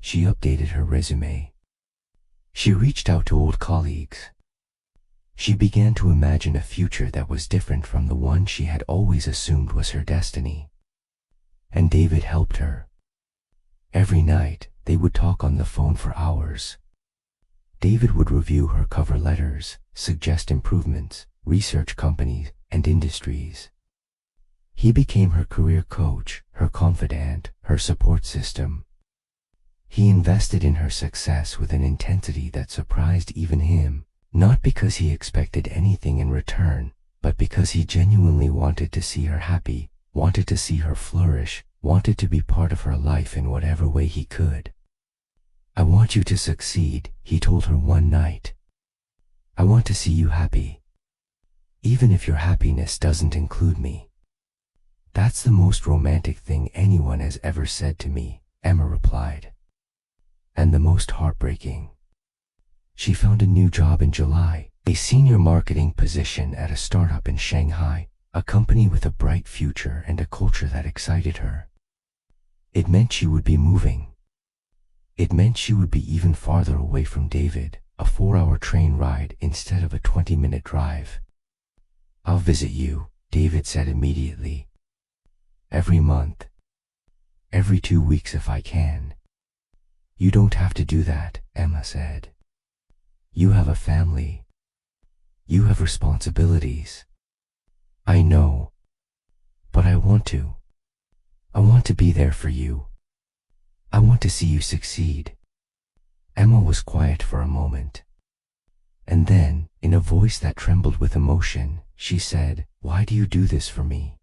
She updated her resume. She reached out to old colleagues. She began to imagine a future that was different from the one she had always assumed was her destiny. And David helped her. Every night, they would talk on the phone for hours. David would review her cover letters, suggest improvements, research companies and industries. He became her career coach, her confidant, her support system. He invested in her success with an intensity that surprised even him, not because he expected anything in return, but because he genuinely wanted to see her happy, wanted to see her flourish, wanted to be part of her life in whatever way he could. "I want you to succeed," he told her one night. "I want to see you happy. Even if your happiness doesn't include me." "That's the most romantic thing anyone has ever said to me," Emma replied. "And the most heartbreaking." She found a new job in July, a senior marketing position at a startup in Shanghai, a company with a bright future and a culture that excited her. It meant she would be moving. It meant she would be even farther away from David, a 4-hour train ride instead of a 20-minute drive. "I'll visit you," David said immediately. Every month. Every 2 weeks if I can. You don't have to do that, Emma said. You have a family. You have responsibilities. I know. But I want to. I want to be there for you. I want to see you succeed. Emma was quiet for a moment. And then, in a voice that trembled with emotion, she said, "Why do you do this for me?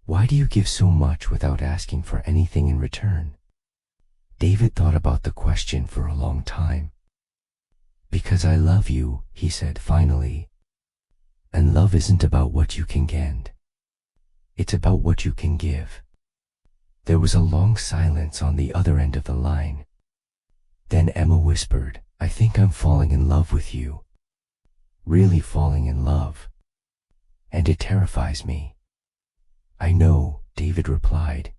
Why do you give so much without asking for anything in return?" David thought about the question for a long time. "Because I love you," he said finally. "And love isn't about what you can get. It's about what you can give." There was a long silence on the other end of the line. Then Emma whispered, "I think I'm falling in love with you. Really falling in love. And it terrifies me." "I know," David replied.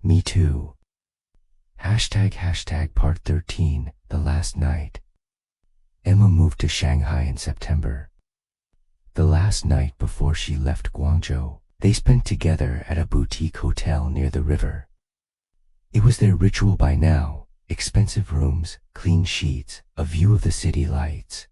"Me too." Part 13, the last night. Emma moved to Shanghai in September. The last night before she left Guangzhou, they spent together at a boutique hotel near the river. It was their ritual by now: expensive rooms, clean sheets, a view of the city lights.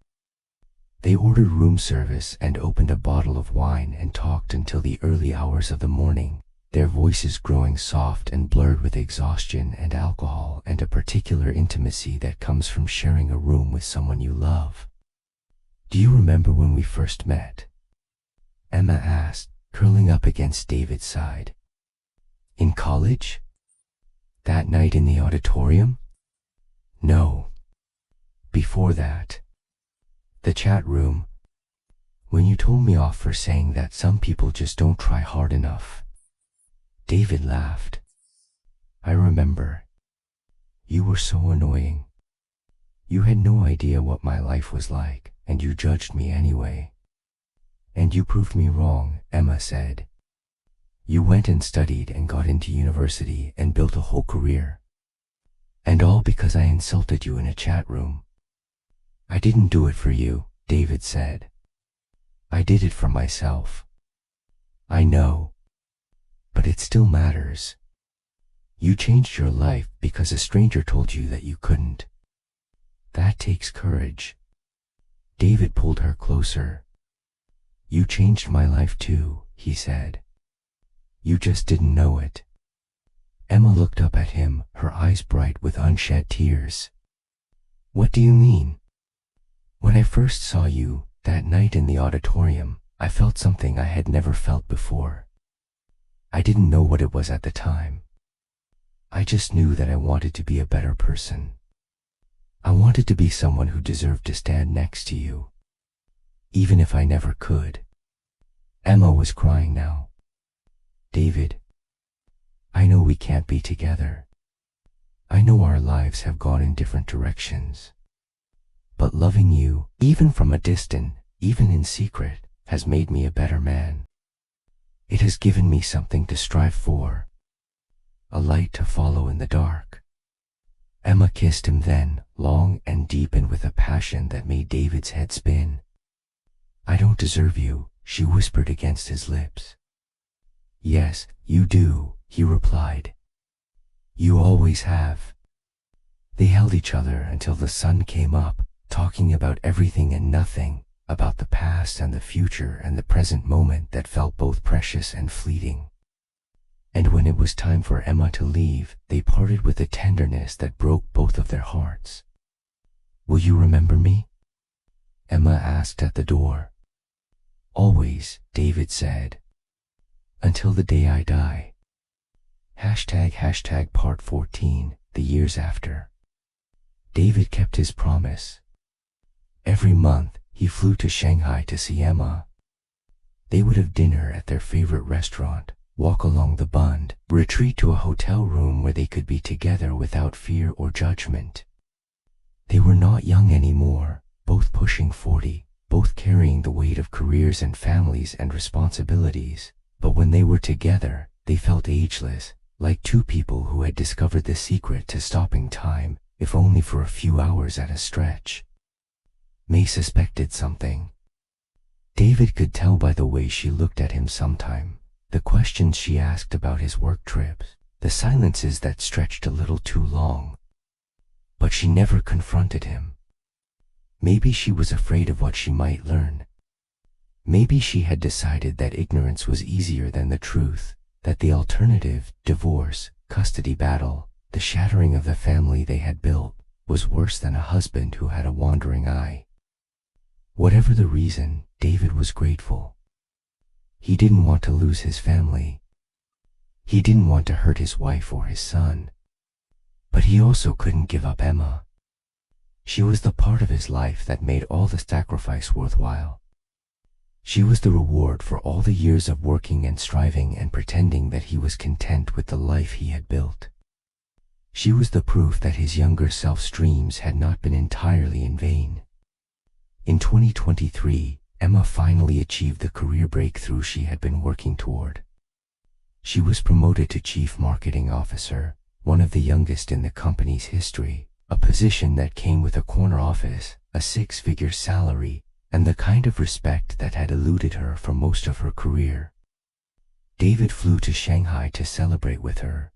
They ordered room service and opened a bottle of wine and talked until the early hours of the morning, their voices growing soft and blurred with exhaustion and alcohol and a particular intimacy that comes from sharing a room with someone you love. "Do you remember when we first met?" Emma asked, curling up against David's side. "In college? That night in the auditorium?" "No. Before that. The chat room. When you told me off for saying that some people just don't try hard enough." David laughed. "I remember. You were so annoying. You had no idea what my life was like, and you judged me anyway." "And you proved me wrong," Emma said. "You went and studied and got into university and built a whole career. And all because I insulted you in a chat room." "I didn't do it for you," David said. "I did it for myself." "I know. But it still matters. You changed your life because a stranger told you that you couldn't. That takes courage." David pulled her closer. "You changed my life too," he said. "You just didn't know it." Emma looked up at him, her eyes bright with unshed tears. "What do you mean?" "When I first saw you, that night in the auditorium, I felt something I had never felt before. I didn't know what it was at the time. I just knew that I wanted to be a better person. I wanted to be someone who deserved to stand next to you, even if I never could." Emma was crying now. "David, I know we can't be together. I know our lives have gone in different directions. But loving you, even from a distance, even in secret, has made me a better man. It has given me something to strive for, a light to follow in the dark." Emma kissed him then, long and deep and with a passion that made David's head spin. "I don't deserve you," she whispered against his lips. "Yes, you do," he replied. "You always have." They held each other until the sun came up, talking about everything and nothing, about the past and the future and the present moment that felt both precious and fleeting. And when it was time for Emma to leave, they parted with a tenderness that broke both of their hearts. "Will you remember me?" Emma asked at the door. "Always," David said. "Until the day I die." Part 14, the years after. David kept his promise. Every month, he flew to Shanghai to see Emma. They would have dinner at their favorite restaurant, walk along the Bund, retreat to a hotel room where they could be together without fear or judgment. They were not young anymore, both pushing 40, both carrying the weight of careers and families and responsibilities, but when they were together, they felt ageless, like two people who had discovered the secret to stopping time, if only for a few hours at a stretch. May suspected something. David could tell by the way she looked at him sometime, the questions she asked about his work trips, the silences that stretched a little too long. But she never confronted him. Maybe she was afraid of what she might learn. Maybe she had decided that ignorance was easier than the truth, that the alternative, divorce, custody battle, the shattering of the family they had built, was worse than a husband who had a wandering eye. Whatever the reason, David was grateful. He didn't want to lose his family. He didn't want to hurt his wife or his son. But he also couldn't give up Emma. She was the part of his life that made all the sacrifice worthwhile. She was the reward for all the years of working and striving and pretending that he was content with the life he had built. She was the proof that his younger self's dreams had not been entirely in vain. In 2023, Emma finally achieved the career breakthrough she had been working toward. She was promoted to Chief Marketing Officer, one of the youngest in the company's history, a position that came with a corner office, a six-figure salary, and the kind of respect that had eluded her for most of her career. David flew to Shanghai to celebrate with her.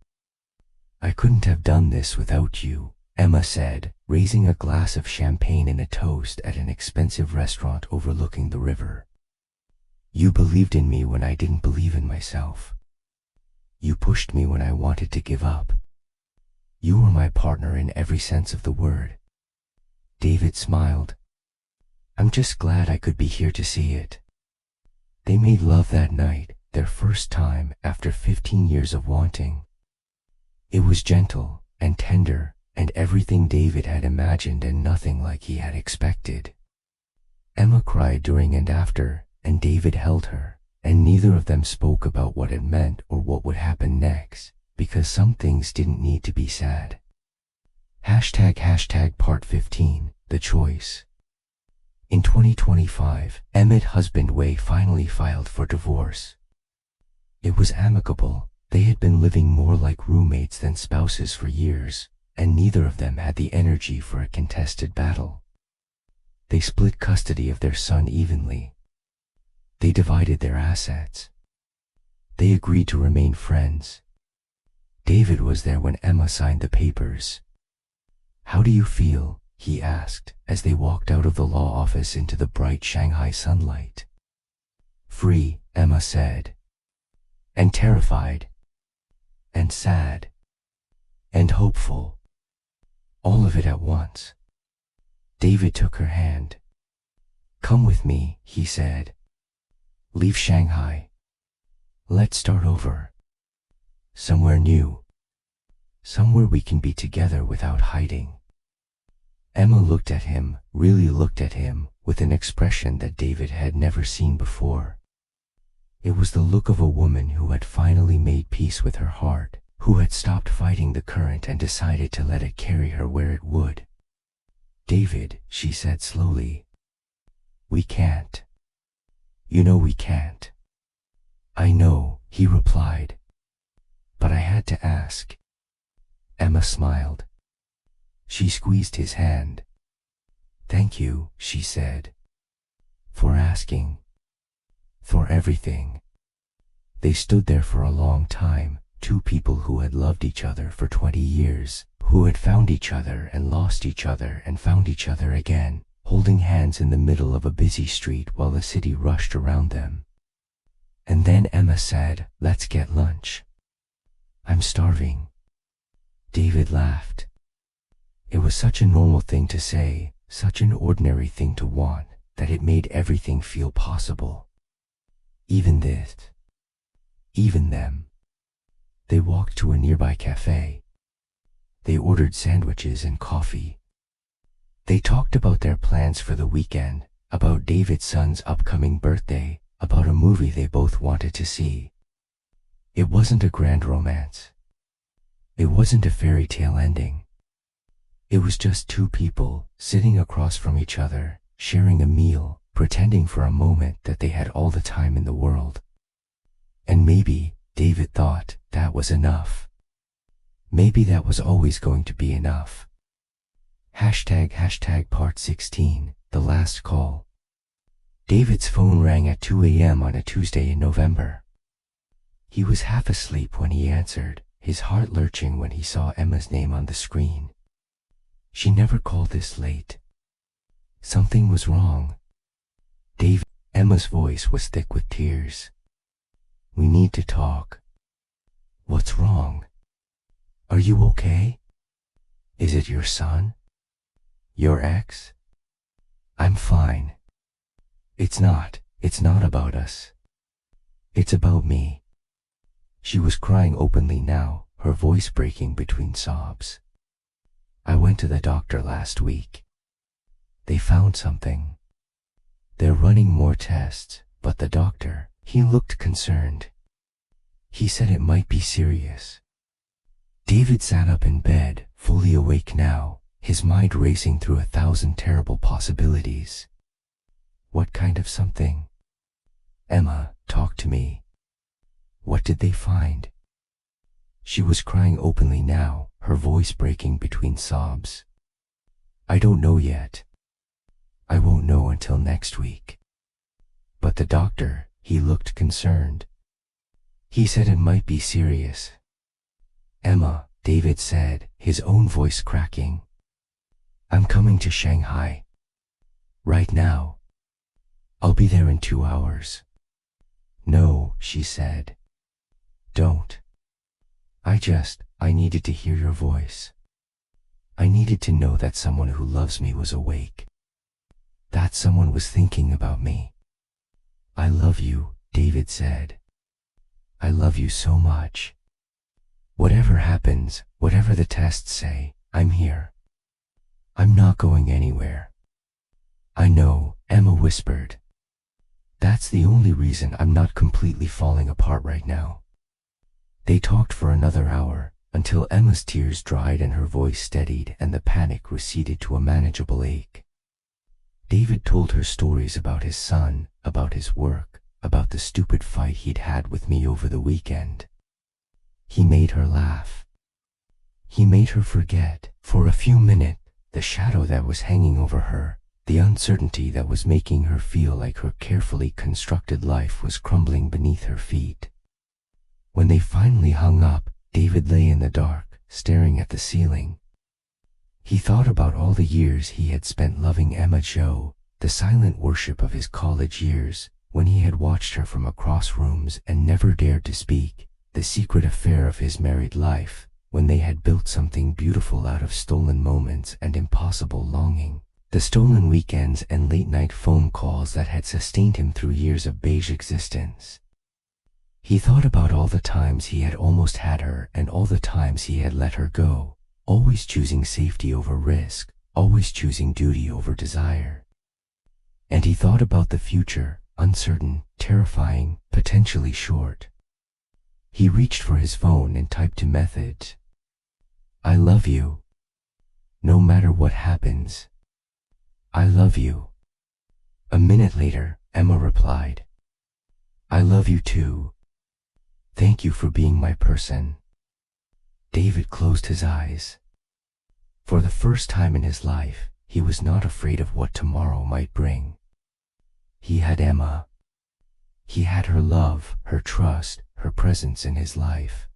"I couldn't have done this without you," Emma said, raising a glass of champagne in a toast at an expensive restaurant overlooking the river. "You believed in me when I didn't believe in myself. You pushed me when I wanted to give up. You were my partner in every sense of the word." David smiled. "I'm just glad I could be here to see it." They made love that night, their first time after 15 years of wanting. It was gentle and tender and everything David had imagined and nothing like he had expected. Emma cried during and after, and David held her, and neither of them spoke about what it meant or what would happen next, because some things didn't need to be said. Part 15, The Choice. In 2025, Emma's husband Wei finally filed for divorce. It was amicable. They had been living more like roommates than spouses for years, and neither of them had the energy for a contested battle. They split custody of their son evenly. They divided their assets. They agreed to remain friends. David was there when Emma signed the papers. "How do you feel?" he asked as they walked out of the law office into the bright Shanghai sunlight. "Free," Emma said. "And terrified. And sad. And hopeful. All of it at once." David took her hand. "Come with me," he said. "Leave Shanghai. Let's start over. Somewhere new. Somewhere we can be together without hiding." Emma looked at him, really looked at him, with an expression that David had never seen before. It was the look of a woman who had finally made peace with her heart, who had stopped fighting the current and decided to let it carry her where it would. "David," she said slowly, "we can't. You know we can't." "I know," he replied. "But I had to ask." Emma smiled. She squeezed his hand. "Thank you," she said. "For asking. For everything." They stood there for a long time, two people who had loved each other for 20 years, who had found each other and lost each other and found each other again, holding hands in the middle of a busy street while the city rushed around them. And then Emma said, "Let's get lunch. I'm starving." David laughed. It was such a normal thing to say, such an ordinary thing to want, that it made everything feel possible. Even this. Even them. They walked to a nearby cafe. They ordered sandwiches and coffee. They talked about their plans for the weekend, about David's son's upcoming birthday, about a movie they both wanted to see. It wasn't a grand romance. It wasn't a fairy tale ending. It was just two people sitting across from each other, sharing a meal, pretending for a moment that they had all the time in the world. And maybe, David thought, that was enough. Maybe that was always going to be enough. Part 16, The Last Call. David's phone rang at 2 a.m. on a Tuesday in November. He was half asleep when he answered, his heart lurching when he saw Emma's name on the screen. She never called this late. Something was wrong. David, Emma's voice was thick with tears. We need to talk. What's wrong? Are you okay? Is it your son? Your ex? I'm fine. It's not about us. It's about me. She was crying openly now, her voice breaking between sobs. I went to the doctor last week. They found something. They're running more tests, but the doctor, he looked concerned. He said it might be serious. David sat up in bed, fully awake now, his mind racing through 1,000 terrible possibilities. What kind of something? Emma, talk to me. What did they find? She was crying openly now, her voice breaking between sobs. I don't know yet. I won't know until next week. But the doctor, he looked concerned. He said it might be serious. Emma, David said, his own voice cracking. I'm coming to Shanghai. Right now. I'll be there in 2 hours. No, she said. Don't. I needed to hear your voice. I needed to know that someone who loves me was awake. That someone was thinking about me. I love you, David said. I love you so much. Whatever happens, whatever the tests say, I'm here. I'm not going anywhere. I know, Emma whispered. That's the only reason I'm not completely falling apart right now. They talked for another hour, until Emma's tears dried and her voice steadied and the panic receded to a manageable ache. David told her stories about his son, about his work, about the stupid fight he'd had with me over the weekend. He made her laugh. He made her forget, for a few minutes, the shadow that was hanging over her, the uncertainty that was making her feel like her carefully constructed life was crumbling beneath her feet. When they finally hung up, David lay in the dark, staring at the ceiling. He thought about all the years he had spent loving Emma Zhou, the silent worship of his college years, when he had watched her from across rooms and never dared to speak, the secret affair of his married life, when they had built something beautiful out of stolen moments and impossible longing, the stolen weekends and late-night phone calls that had sustained him through years of beige existence. He thought about all the times he had almost had her and all the times he had let her go, always choosing safety over risk, always choosing duty over desire. And he thought about the future, uncertain, terrifying, potentially short. He reached for his phone and typed a message. I love you. No matter what happens. I love you. A minute later, Emma replied. I love you too. Thank you for being my person. David closed his eyes. For the first time in his life, he was not afraid of what tomorrow might bring. He had Emma. He had her love, her trust, her presence in his life.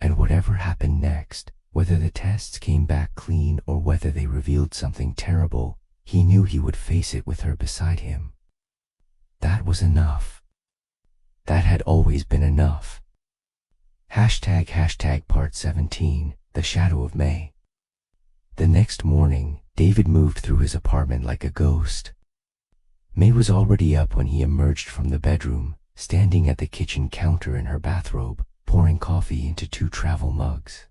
And whatever happened next, whether the tests came back clean or whether they revealed something terrible, he knew he would face it with her beside him. That was enough. That had always been enough. ## Part 17, The Shadow of May. The next morning, David moved through his apartment like a ghost. May was already up when he emerged from the bedroom, standing at the kitchen counter in her bathrobe, pouring coffee into 2 travel mugs.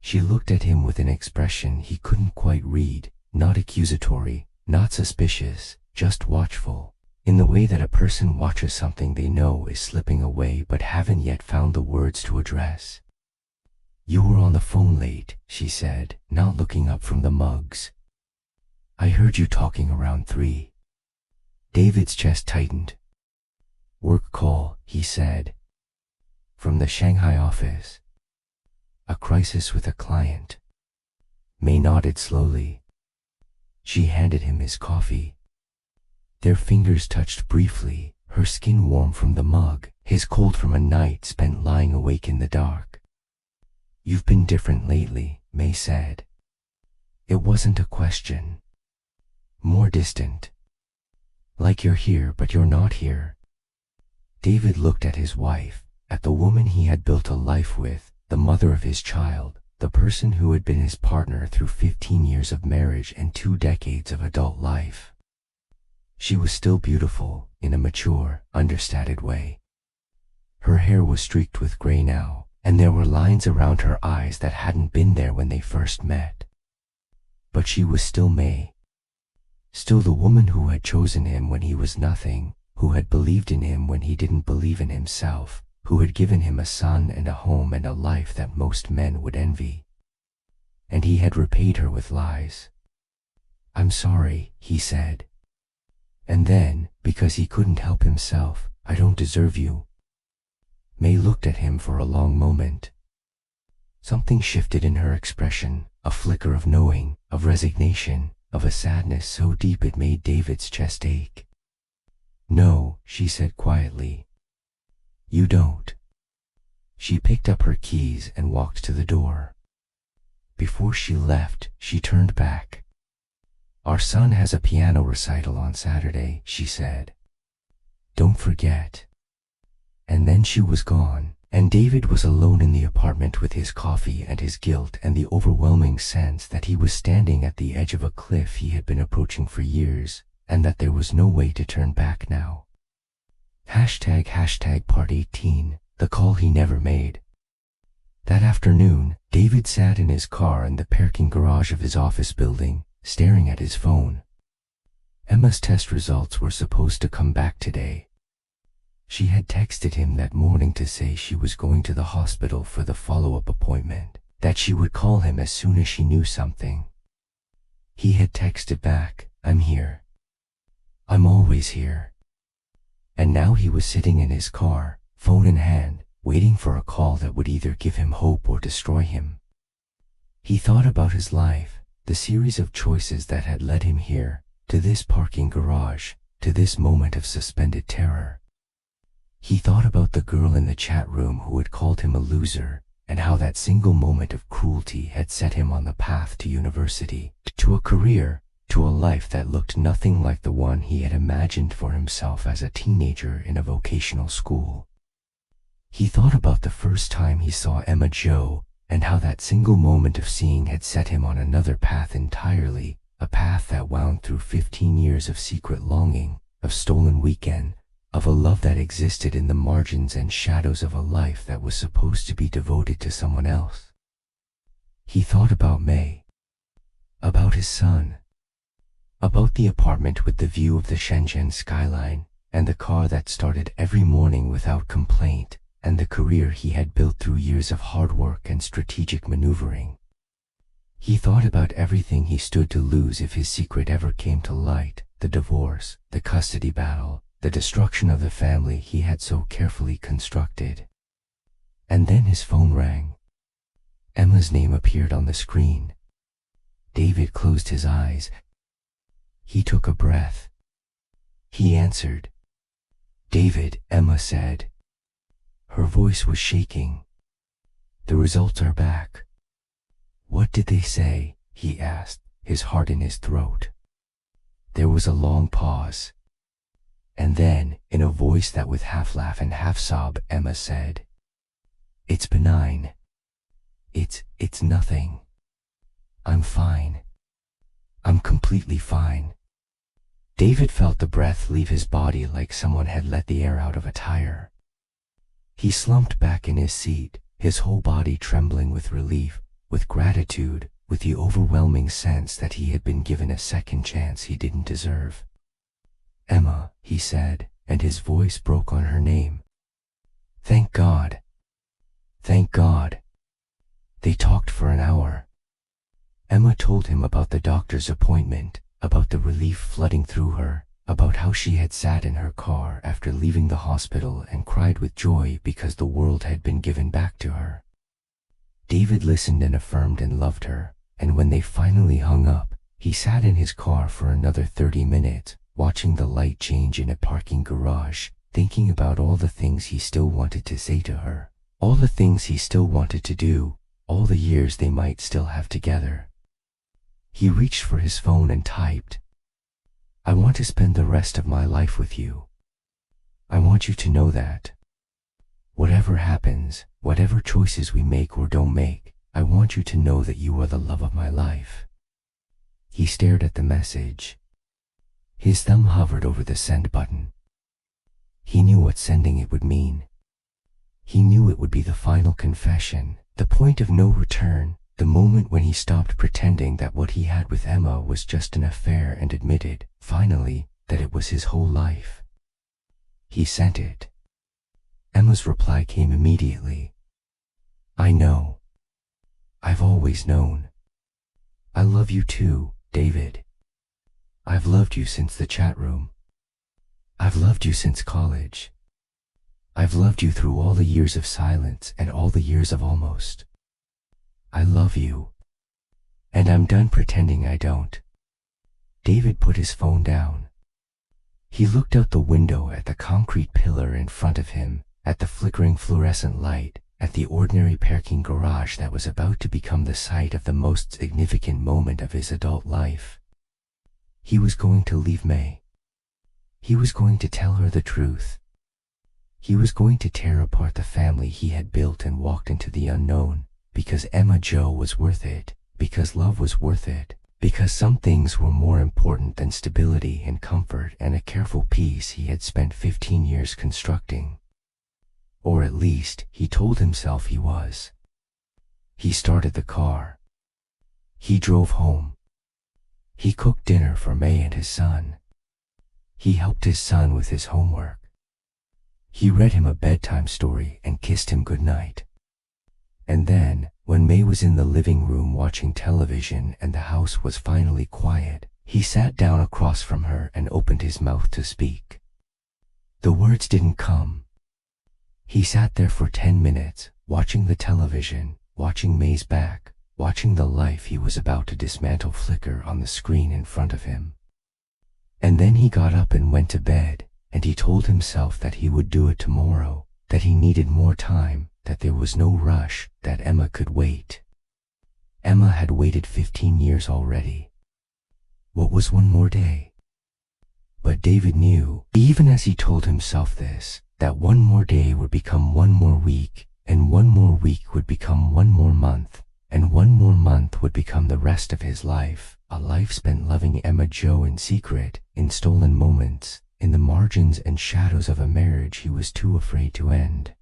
She looked at him with an expression he couldn't quite read, not accusatory, not suspicious, just watchful, in the way that a person watches something they know is slipping away but haven't yet found the words to address. You were on the phone late, she said, not looking up from the mugs. I heard you talking around 3. David's chest tightened. Work call, he said. From the Shanghai office. A crisis with a client. May nodded slowly. She handed him his coffee. Their fingers touched briefly, her skin warm from the mug, his cold from a night spent lying awake in the dark. "You've been different lately," May said. It wasn't a question. More distant. Like you're here but you're not here. David looked at his wife, at the woman he had built a life with, the mother of his child, the person who had been his partner through 15 years of marriage and 2 decades of adult life. She was still beautiful, in a mature, understated way. Her hair was streaked with gray now, and there were lines around her eyes that hadn't been there when they first met. But she was still May. Still the woman who had chosen him when he was nothing, who had believed in him when he didn't believe in himself, who had given him a son and a home and a life that most men would envy. And he had repaid her with lies. "I'm sorry," he said. And then, because he couldn't help himself, "I don't deserve you." May looked at him for a long moment. Something shifted in her expression, a flicker of knowing, of resignation, of a sadness so deep it made David's chest ache. "No," she said quietly. "You don't." She picked up her keys and walked to the door. Before she left, she turned back. "Our son has a piano recital on Saturday," she said. "Don't forget." And then she was gone, and David was alone in the apartment with his coffee and his guilt and the overwhelming sense that he was standing at the edge of a cliff he had been approaching for years, and that there was no way to turn back now. #Part 18, the call he never made. That afternoon, David sat in his car in the parking garage of his office building, staring at his phone. Emma's test results were supposed to come back today. She had texted him that morning to say she was going to the hospital for the follow-up appointment, that she would call him as soon as she knew something. He had texted back, "I'm here. I'm always here." And now he was sitting in his car, phone in hand, waiting for a call that would either give him hope or destroy him. He thought about his life, the series of choices that had led him here, to this parking garage, to this moment of suspended terror. He thought about the girl in the chat room who had called him a loser, and how that single moment of cruelty had set him on the path to university, to a career, to a life that looked nothing like the one he had imagined for himself as a teenager in a vocational school. He thought about the first time he saw Emma Zhou, and how that single moment of seeing had set him on another path entirely, a path that wound through 15 years of secret longing, of stolen weekend, of a love that existed in the margins and shadows of a life that was supposed to be devoted to someone else. He thought about May, about his son, about the apartment with the view of the Shenzhen skyline, and the car that started every morning without complaint, and the career he had built through years of hard work and strategic maneuvering. He thought about everything he stood to lose if his secret ever came to light, the divorce, the custody battle, the destruction of the family he had so carefully constructed. And then his phone rang. Emma's name appeared on the screen. David closed his eyes. He took a breath. He answered. "David," Emma said. Her voice was shaking. "The results are back." "What did they say?" he asked, his heart in his throat. There was a long pause. And then, in a voice that with half laugh and half sob, Emma said, "It's benign. It's nothing. I'm fine. I'm completely fine." David felt the breath leave his body like someone had let the air out of a tire. He slumped back in his seat, his whole body trembling with relief, with gratitude, with the overwhelming sense that he had been given a second chance he didn't deserve. "Emma," he said, and his voice broke on her name. "Thank God. Thank God." They talked for an hour. Emma told him about the doctor's appointment, about the relief flooding through her, about how she had sat in her car after leaving the hospital and cried with joy because the world had been given back to her. David listened and affirmed and loved her, and when they finally hung up, he sat in his car for another 30 minutes, watching the light change in a parking garage, thinking about all the things he still wanted to say to her, all the things he still wanted to do, all the years they might still have together. He reached for his phone and typed, "I want to spend the rest of my life with you. I want you to know that. Whatever happens, whatever choices we make or don't make, I want you to know that you are the love of my life." He stared at the message. His thumb hovered over the send button. He knew what sending it would mean. He knew it would be the final confession, the point of no return, the moment when he stopped pretending that what he had with Emma was just an affair and admitted, finally, that it was his whole life. He sent it. Emma's reply came immediately. "I know. I've always known. I love you too, David. I've loved you since the chat room. I've loved you since college. I've loved you through all the years of silence and all the years of almost. I love you. And I'm done pretending I don't." David put his phone down. He looked out the window at the concrete pillar in front of him, at the flickering fluorescent light, at the ordinary parking garage that was about to become the site of the most significant moment of his adult life. He was going to leave May. He was going to tell her the truth. He was going to tear apart the family he had built and walked into the unknown, because Zhou was worth it, because love was worth it, because some things were more important than stability and comfort and a careful peace he had spent 15 years constructing. Or at least, he told himself he was. He started the car. He drove home. He cooked dinner for May and his son. He helped his son with his homework. He read him a bedtime story and kissed him goodnight. And then, when May was in the living room watching television and the house was finally quiet, he sat down across from her and opened his mouth to speak. The words didn't come. He sat there for 10 minutes, watching the television, watching May's back, watching the life he was about to dismantle flicker on the screen in front of him. And then he got up and went to bed, and he told himself that he would do it tomorrow, that he needed more time, that there was no rush, that Emma could wait. Emma had waited 15 years already. What was one more day? But David knew, even as he told himself this, that one more day would become one more week, and one more week would become one more month, and one more month would become the rest of his life, a life spent loving Zhou in secret, in stolen moments, in the margins and shadows of a marriage he was too afraid to end.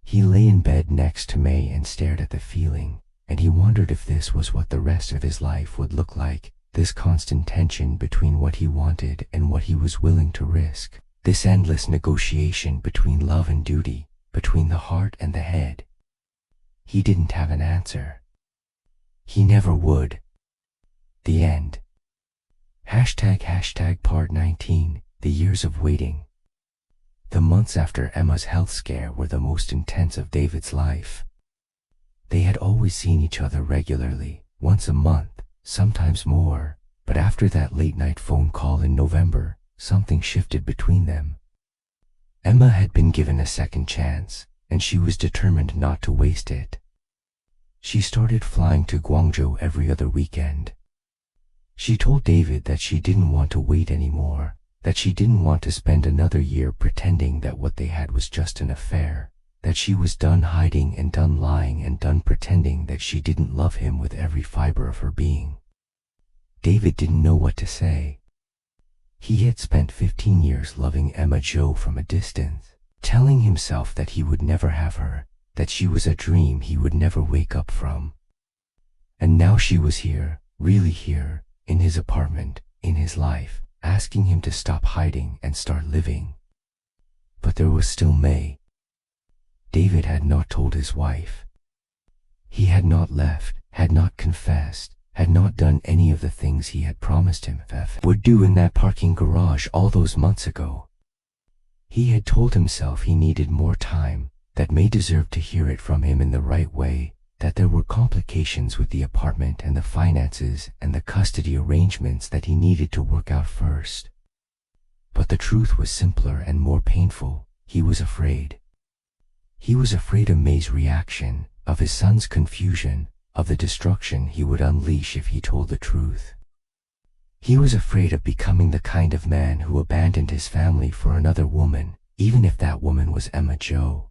He lay in bed next to May and stared at the feeling, and he wondered if this was what the rest of his life would look like, this constant tension between what he wanted and what he was willing to risk, this endless negotiation between love and duty, between the heart and the head. He didn't have an answer. He never would. The end. Part 19, the years of waiting. The months after Emma's health scare were the most intense of David's life. They had always seen each other regularly, once a month, sometimes more, but after that late-night phone call in November, something shifted between them. Emma had been given a second chance, and she was determined not to waste it. She started flying to Guangzhou every other weekend. She told David that she didn't want to wait anymore, that she didn't want to spend another year pretending that what they had was just an affair, that she was done hiding and done lying and done pretending that she didn't love him with every fiber of her being. David didn't know what to say. He had spent 15 years loving Zhou from a distance, telling himself that he would never have her, that she was a dream he would never wake up from. And now she was here, really here, in his apartment, in his life, asking him to stop hiding and start living. But there was still May. David had not told his wife. He had not left, had not confessed, had not done any of the things he had promised him would do in that parking garage all those months ago. He had told himself he needed more time, that May deserved to hear it from him in the right way, that there were complications with the apartment and the finances and the custody arrangements that he needed to work out first. But the truth was simpler and more painful. He was afraid. He was afraid of May's reaction, of his son's confusion, of the destruction he would unleash if he told the truth. He was afraid of becoming the kind of man who abandoned his family for another woman, even if that woman was Zhou.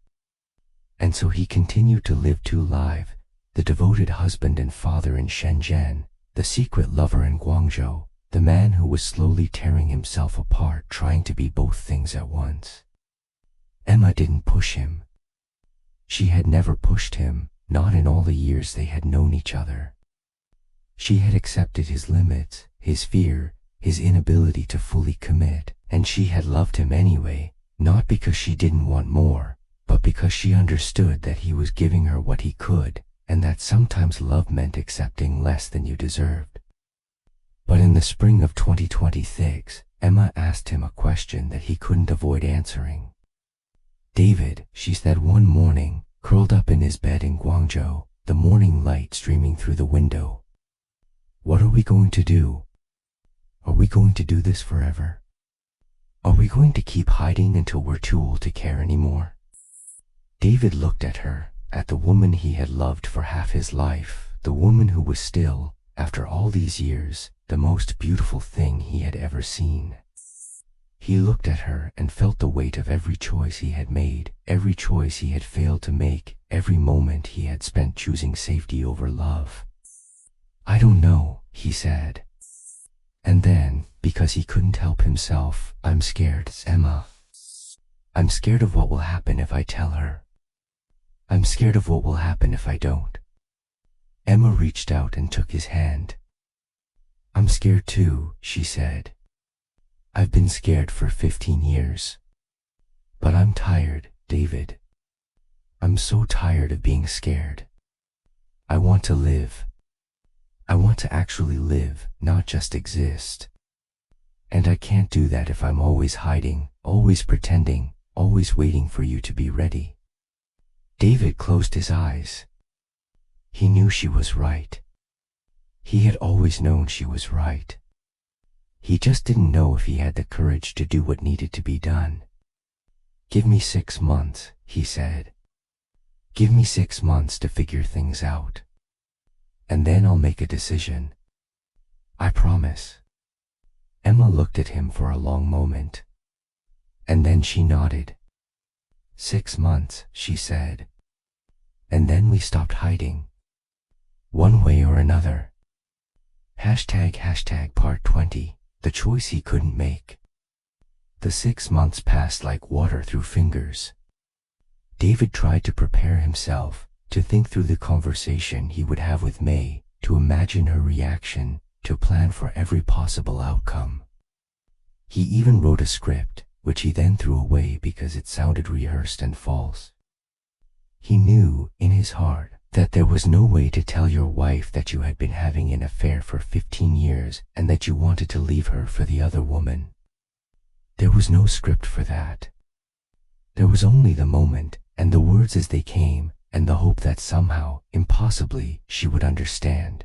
And so he continued to live two lives, the devoted husband and father in Shenzhen, the secret lover in Guangzhou, the man who was slowly tearing himself apart trying to be both things at once. Emma didn't push him. She had never pushed him, not in all the years they had known each other. She had accepted his limits, his fear, his inability to fully commit, and she had loved him anyway, not because she didn't want more, but because she understood that he was giving her what he could, and that sometimes love meant accepting less than you deserved. But in the spring of 2026, Emma asked him a question that he couldn't avoid answering. "David," she said one morning, curled up in his bed in Guangzhou, the morning light streaming through the window. "What are we going to do? Are we going to do this forever? Are we going to keep hiding until we're too old to care anymore?" David looked at her, at the woman he had loved for half his life, the woman who was still, after all these years, the most beautiful thing he had ever seen. He looked at her and felt the weight of every choice he had made, every choice he had failed to make, every moment he had spent choosing safety over love. "I don't know," he said. And then, because he couldn't help himself, "I'm scared, Emma. I'm scared of what will happen if I tell her. I'm scared of what will happen if I don't." Emma reached out and took his hand. "I'm scared too," she said. "I've been scared for 15 years. But I'm tired, David. I'm so tired of being scared. I want to live. I want to actually live, not just exist. And I can't do that if I'm always hiding, always pretending, always waiting for you to be ready." David closed his eyes. He knew she was right. He had always known she was right. He just didn't know if he had the courage to do what needed to be done. "Give me 6 months," he said. "Give me 6 months to figure things out. And then I'll make a decision. I promise." Emma looked at him for a long moment. And then she nodded. "6 months," she said. "And then we stopped hiding. One way or another." Part 20. The choice he couldn't make. The 6 months passed like water through fingers. David tried to prepare himself, to think through the conversation he would have with May, to imagine her reaction, to plan for every possible outcome. He even wrote a script, which he then threw away because it sounded rehearsed and false. He knew, in his heart, that there was no way to tell your wife that you had been having an affair for 15 years and that you wanted to leave her for the other woman. There was no script for that. There was only the moment, and the words as they came, and the hope that somehow, impossibly, she would understand.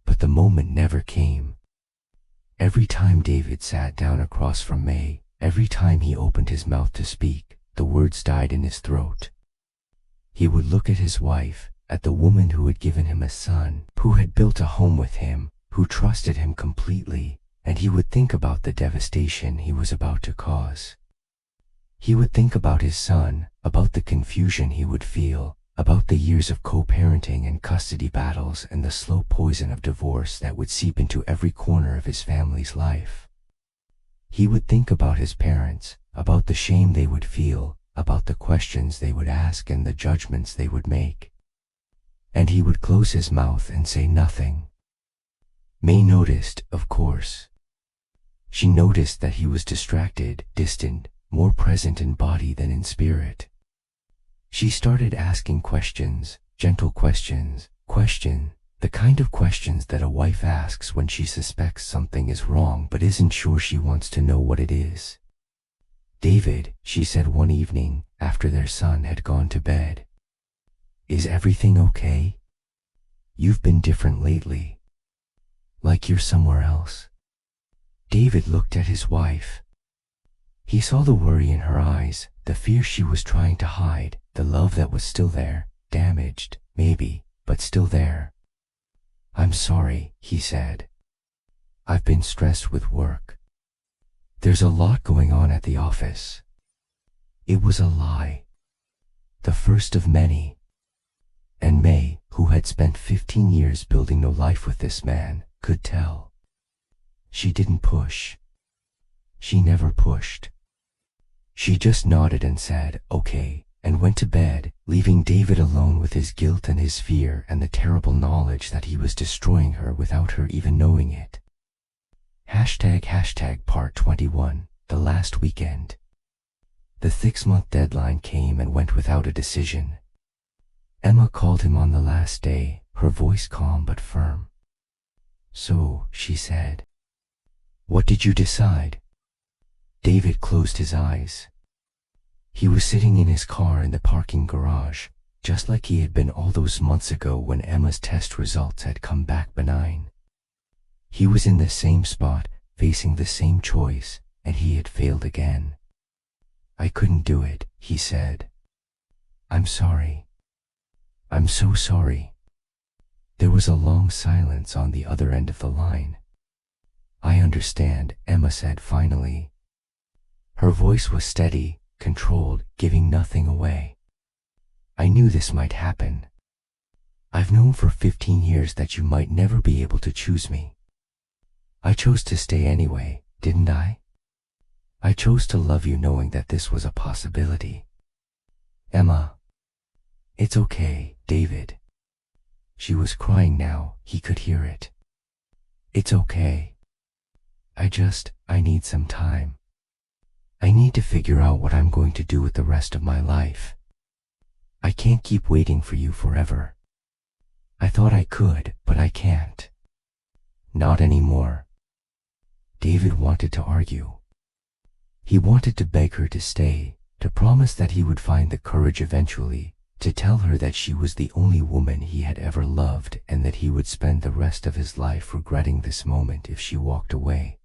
But the moment never came. Every time David sat down across from May, every time he opened his mouth to speak, the words died in his throat. He would look at his wife, at the woman who had given him a son, who had built a home with him, who trusted him completely, and he would think about the devastation he was about to cause. He would think about his son, about the confusion he would feel, about the years of co-parenting and custody battles and the slow poison of divorce that would seep into every corner of his family's life. He would think about his parents, about the shame they would feel, about the questions they would ask and the judgments they would make. And he would close his mouth and say nothing. May noticed, of course. She noticed that he was distracted, distant, more present in body than in spirit. She started asking questions, gentle questions, the kind of questions that a wife asks when she suspects something is wrong but isn't sure she wants to know what it is. "David," she said one evening, after their son had gone to bed. "Is everything okay? You've been different lately. Like you're somewhere else." David looked at his wife. He saw the worry in her eyes, the fear she was trying to hide, the love that was still there, damaged, maybe, but still there. "I'm sorry," he said. "I've been stressed with work. There's a lot going on at the office." It was a lie. The first of many. And May, who had spent 15 years building no life with this man, could tell. She didn't push. She never pushed. She just nodded and said, "Okay," and went to bed, leaving David alone with his guilt and his fear and the terrible knowledge that he was destroying her without her even knowing it. Part 21, the last weekend. The 6-month deadline came and went without a decision. Emma called him on the last day, her voice calm but firm. "So," she said. "What did you decide?" David closed his eyes. He was sitting in his car in the parking garage, just like he had been all those months ago when Emma's test results had come back benign. He was in the same spot, facing the same choice, and he had failed again. "I couldn't do it," he said. "I'm sorry. I'm so sorry." There was a long silence on the other end of the line. "I understand," Emma said finally. Her voice was steady, controlled, giving nothing away. "I knew this might happen. I've known for 15 years that you might never be able to choose me. I chose to stay anyway, didn't I? I chose to love you knowing that this was a possibility." "Emma." "It's okay, David." She was crying now, he could hear it. "It's okay. I need some time. I need to figure out what I'm going to do with the rest of my life. I can't keep waiting for you forever. I thought I could, but I can't. Not anymore." David wanted to argue. He wanted to beg her to stay, to promise that he would find the courage eventually, to tell her that she was the only woman he had ever loved and that he would spend the rest of his life regretting this moment if she walked away.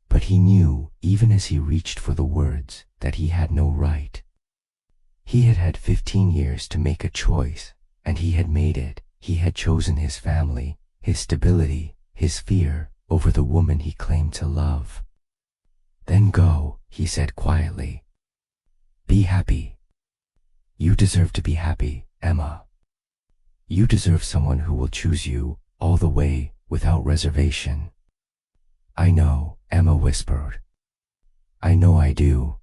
But he knew, even as he reached for the words, that he had no right. He had had 15 years to make a choice, and he had made it. He had chosen his family, his stability, his fear, over the woman he claimed to love. "Then go," he said quietly. "Be happy. You deserve to be happy, Emma. You deserve someone who will choose you, all the way, without reservation." "I know," Emma whispered. "I know I do."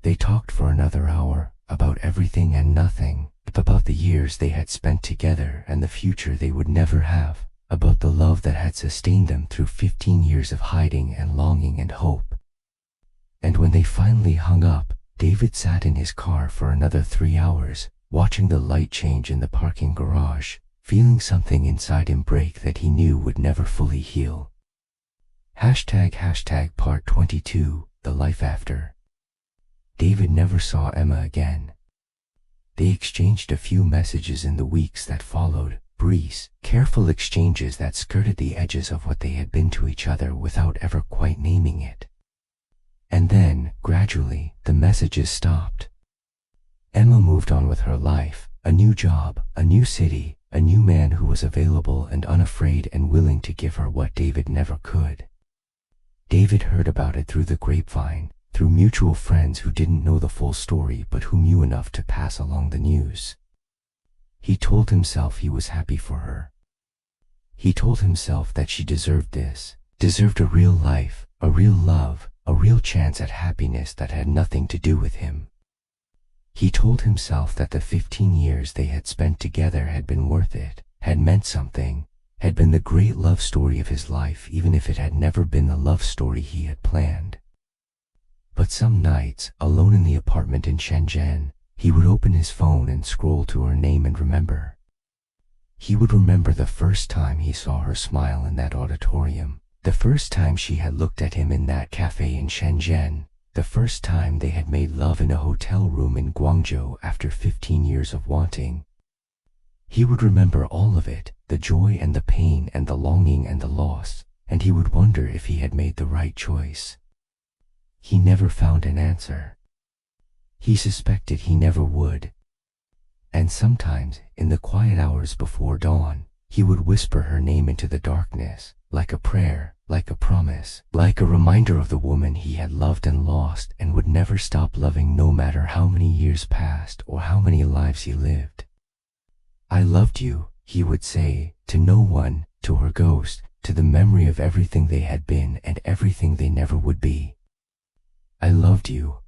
They talked for another hour, about everything and nothing, about the years they had spent together and the future they would never have, about the love that had sustained them through 15 years of hiding and longing and hope. And when they finally hung up, David sat in his car for another 3 hours, watching the light change in the parking garage, feeling something inside him break that he knew would never fully heal. Part 22, the life after. David never saw Emma again. They exchanged a few messages in the weeks that followed, brief, careful exchanges that skirted the edges of what they had been to each other without ever quite naming it. And then, gradually, the messages stopped. Emma moved on with her life, a new job, a new city, a new man who was available and unafraid and willing to give her what David never could. David heard about it through the grapevine, through mutual friends who didn't know the full story but who knew enough to pass along the news. He told himself he was happy for her. He told himself that she deserved this, deserved a real life, a real love, a real chance at happiness that had nothing to do with him. He told himself that the 15 years they had spent together had been worth it, had meant something, had been the great love story of his life even if it had never been the love story he had planned. But some nights, alone in the apartment in Shenzhen, he would open his phone and scroll to her name and remember. He would remember the first time he saw her smile in that auditorium, the first time she had looked at him in that cafe in Shenzhen, the first time they had made love in a hotel room in Guangzhou after 15 years of wanting. He would remember all of it, the joy and the pain and the longing and the loss, and he would wonder if he had made the right choice. He never found an answer. He suspected he never would. And sometimes, in the quiet hours before dawn, he would whisper her name into the darkness, like a prayer, like a promise, like a reminder of the woman he had loved and lost and would never stop loving, no matter how many years passed or how many lives he lived. "I loved you," he would say, to no one, to her ghost, to the memory of everything they had been and everything they never would be. "I loved you.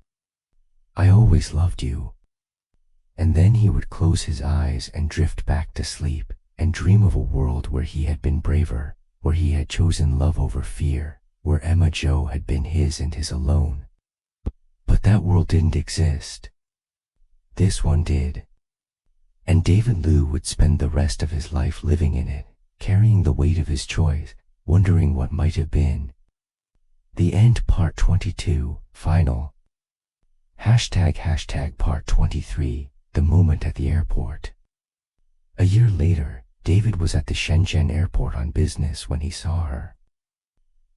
I always loved you." And then he would close his eyes and drift back to sleep and dream of a world where he had been braver, where he had chosen love over fear, where Emma Zhou had been his and his alone. But that world didn't exist. This one did. And David Liu would spend the rest of his life living in it, carrying the weight of his choice, wondering what might have been. The End, Part 22, Final. ## Part 23, The Moment at the Airport. A year later, David was at the Shenzhen airport on business when he saw her.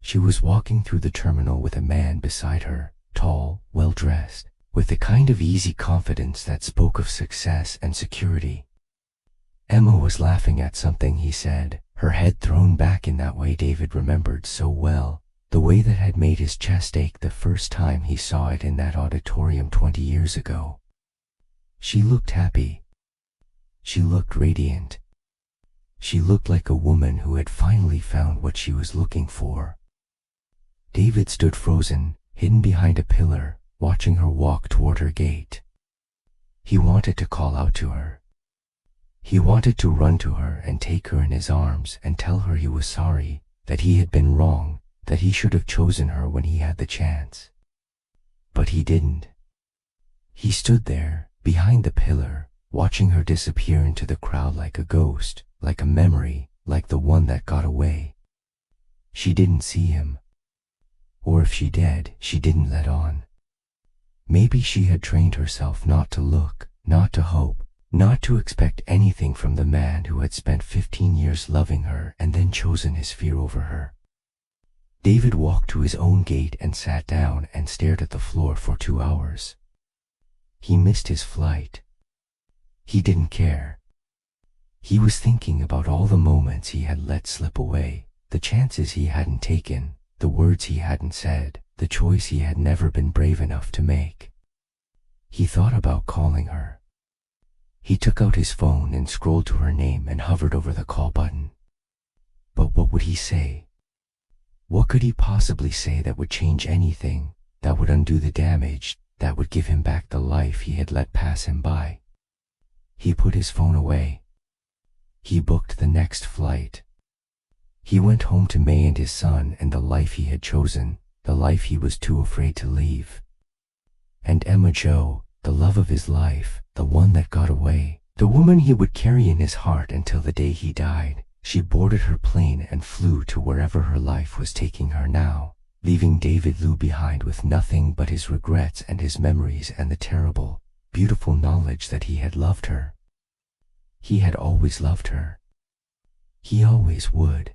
She was walking through the terminal with a man beside her, tall, well-dressed, with the kind of easy confidence that spoke of success and security. Emma was laughing at something he said, her head thrown back in that way David remembered so well, the way that had made his chest ache the first time he saw it in that auditorium 20 years ago. She looked happy. She looked radiant. She looked like a woman who had finally found what she was looking for. David stood frozen, hidden behind a pillar, watching her walk toward her gate. He wanted to call out to her. He wanted to run to her and take her in his arms and tell her he was sorry, that he had been wrong, that he should have chosen her when he had the chance. But he didn't. He stood there, behind the pillar, watching her disappear into the crowd like a ghost, like a memory, like the one that got away. She didn't see him. Or if she did, she didn't let on. Maybe she had trained herself not to look, not to hope, not to expect anything from the man who had spent 15 years loving her and then chosen his fear over her. David walked to his own gate and sat down and stared at the floor for 2 hours. He missed his flight. He didn't care. He was thinking about all the moments he had let slip away, the chances he hadn't taken, the words he hadn't said, the choice he had never been brave enough to make. He thought about calling her. He took out his phone and scrolled to her name and hovered over the call button. But what would he say? What could he possibly say that would change anything, that would undo the damage, that would give him back the life he had let pass him by? He put his phone away. He booked the next flight. He went home to May and his son and the life he had chosen, the life he was too afraid to leave. And Emma Zhou, the love of his life, the one that got away, the woman he would carry in his heart until the day he died, she boarded her plane and flew to wherever her life was taking her now, leaving David Liu behind with nothing but his regrets and his memories and the terrible, beautiful knowledge that he had loved her. He had always loved her. He always would.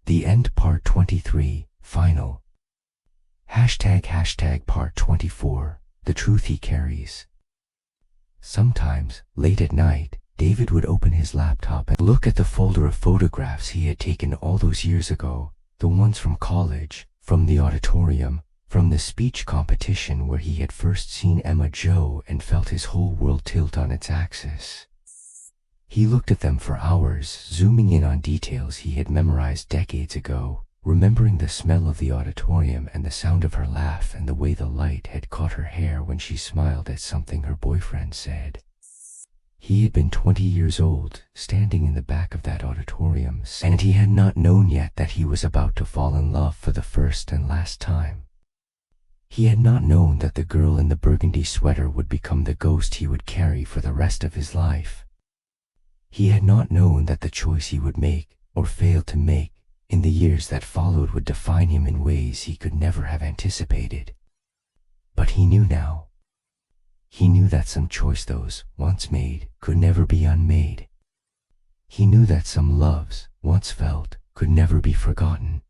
The End, Part 23, Final. ## Part 24, The Truth He Carries. Sometimes, late at night, David would open his laptop and look at the folder of photographs he had taken all those years ago, the ones from college, from the auditorium, from the speech competition where he had first seen Emma Zhou and felt his whole world tilt on its axis. He looked at them for hours, zooming in on details he had memorized decades ago, remembering the smell of the auditorium and the sound of her laugh and the way the light had caught her hair when she smiled at something her boyfriend said. He had been 20 years old, standing in the back of that auditorium, and he had not known yet that he was about to fall in love for the first and last time. He had not known that the girl in the burgundy sweater would become the ghost he would carry for the rest of his life. He had not known that the choice he would make, or fail to make, in the years that followed would define him in ways he could never have anticipated. But he knew now. He knew that some choice those, once made, could never be unmade. He knew that some loves, once felt, could never be forgotten.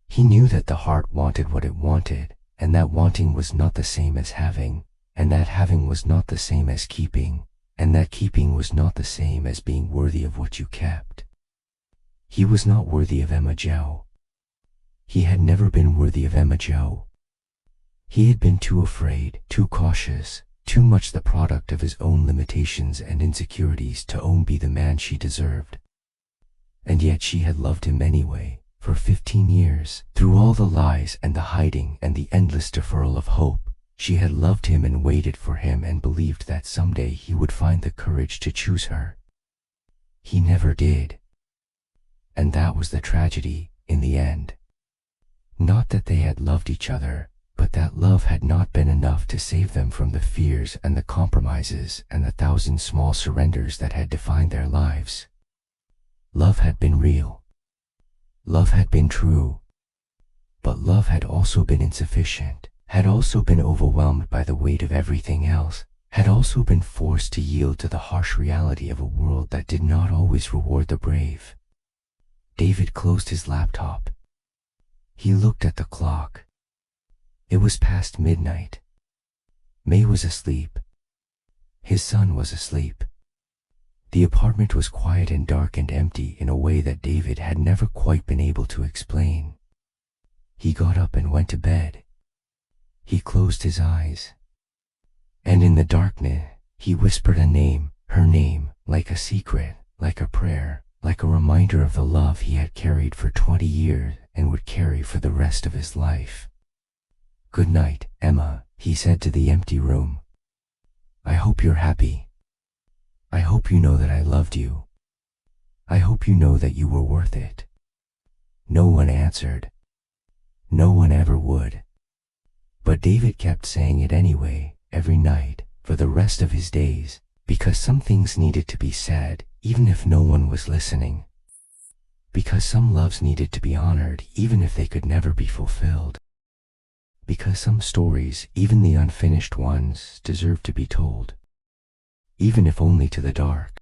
He knew that the heart wanted what it wanted, and that wanting was not the same as having, and that having was not the same as keeping, and that keeping was not the same as being worthy of what you kept. He was not worthy of Emma Zhou. He had never been worthy of Emma Zhou. He had been too afraid, too cautious, too much the product of his own limitations and insecurities to be the man she deserved. And yet she had loved him anyway, for 15 years, through all the lies and the hiding and the endless deferral of hope. She had loved him and waited for him and believed that someday he would find the courage to choose her. He never did. And that was the tragedy, in the end. Not that they had loved each other, but that love had not been enough to save them from the fears and the compromises and the thousand small surrenders that had defined their lives. Love had been real. Love had been true. But love had also been insufficient, had also been overwhelmed by the weight of everything else, had also been forced to yield to the harsh reality of a world that did not always reward the brave. David closed his laptop. He looked at the clock. It was past midnight. May was asleep. His son was asleep. The apartment was quiet and dark and empty in a way that David had never quite been able to explain. He got up and went to bed. He closed his eyes. And in the darkness, he whispered a name, her name, like a secret, like a prayer, like a reminder of the love he had carried for 20 years and would carry for the rest of his life. "Good night, Emma," he said to the empty room. "I hope you're happy. I hope you know that I loved you. I hope you know that you were worth it." No one answered. No one ever would. But David kept saying it anyway, every night, for the rest of his days, because some things needed to be said, even if no one was listening. Because some loves needed to be honored, even if they could never be fulfilled. Because some stories, even the unfinished ones, deserved to be told, even if only to the dark.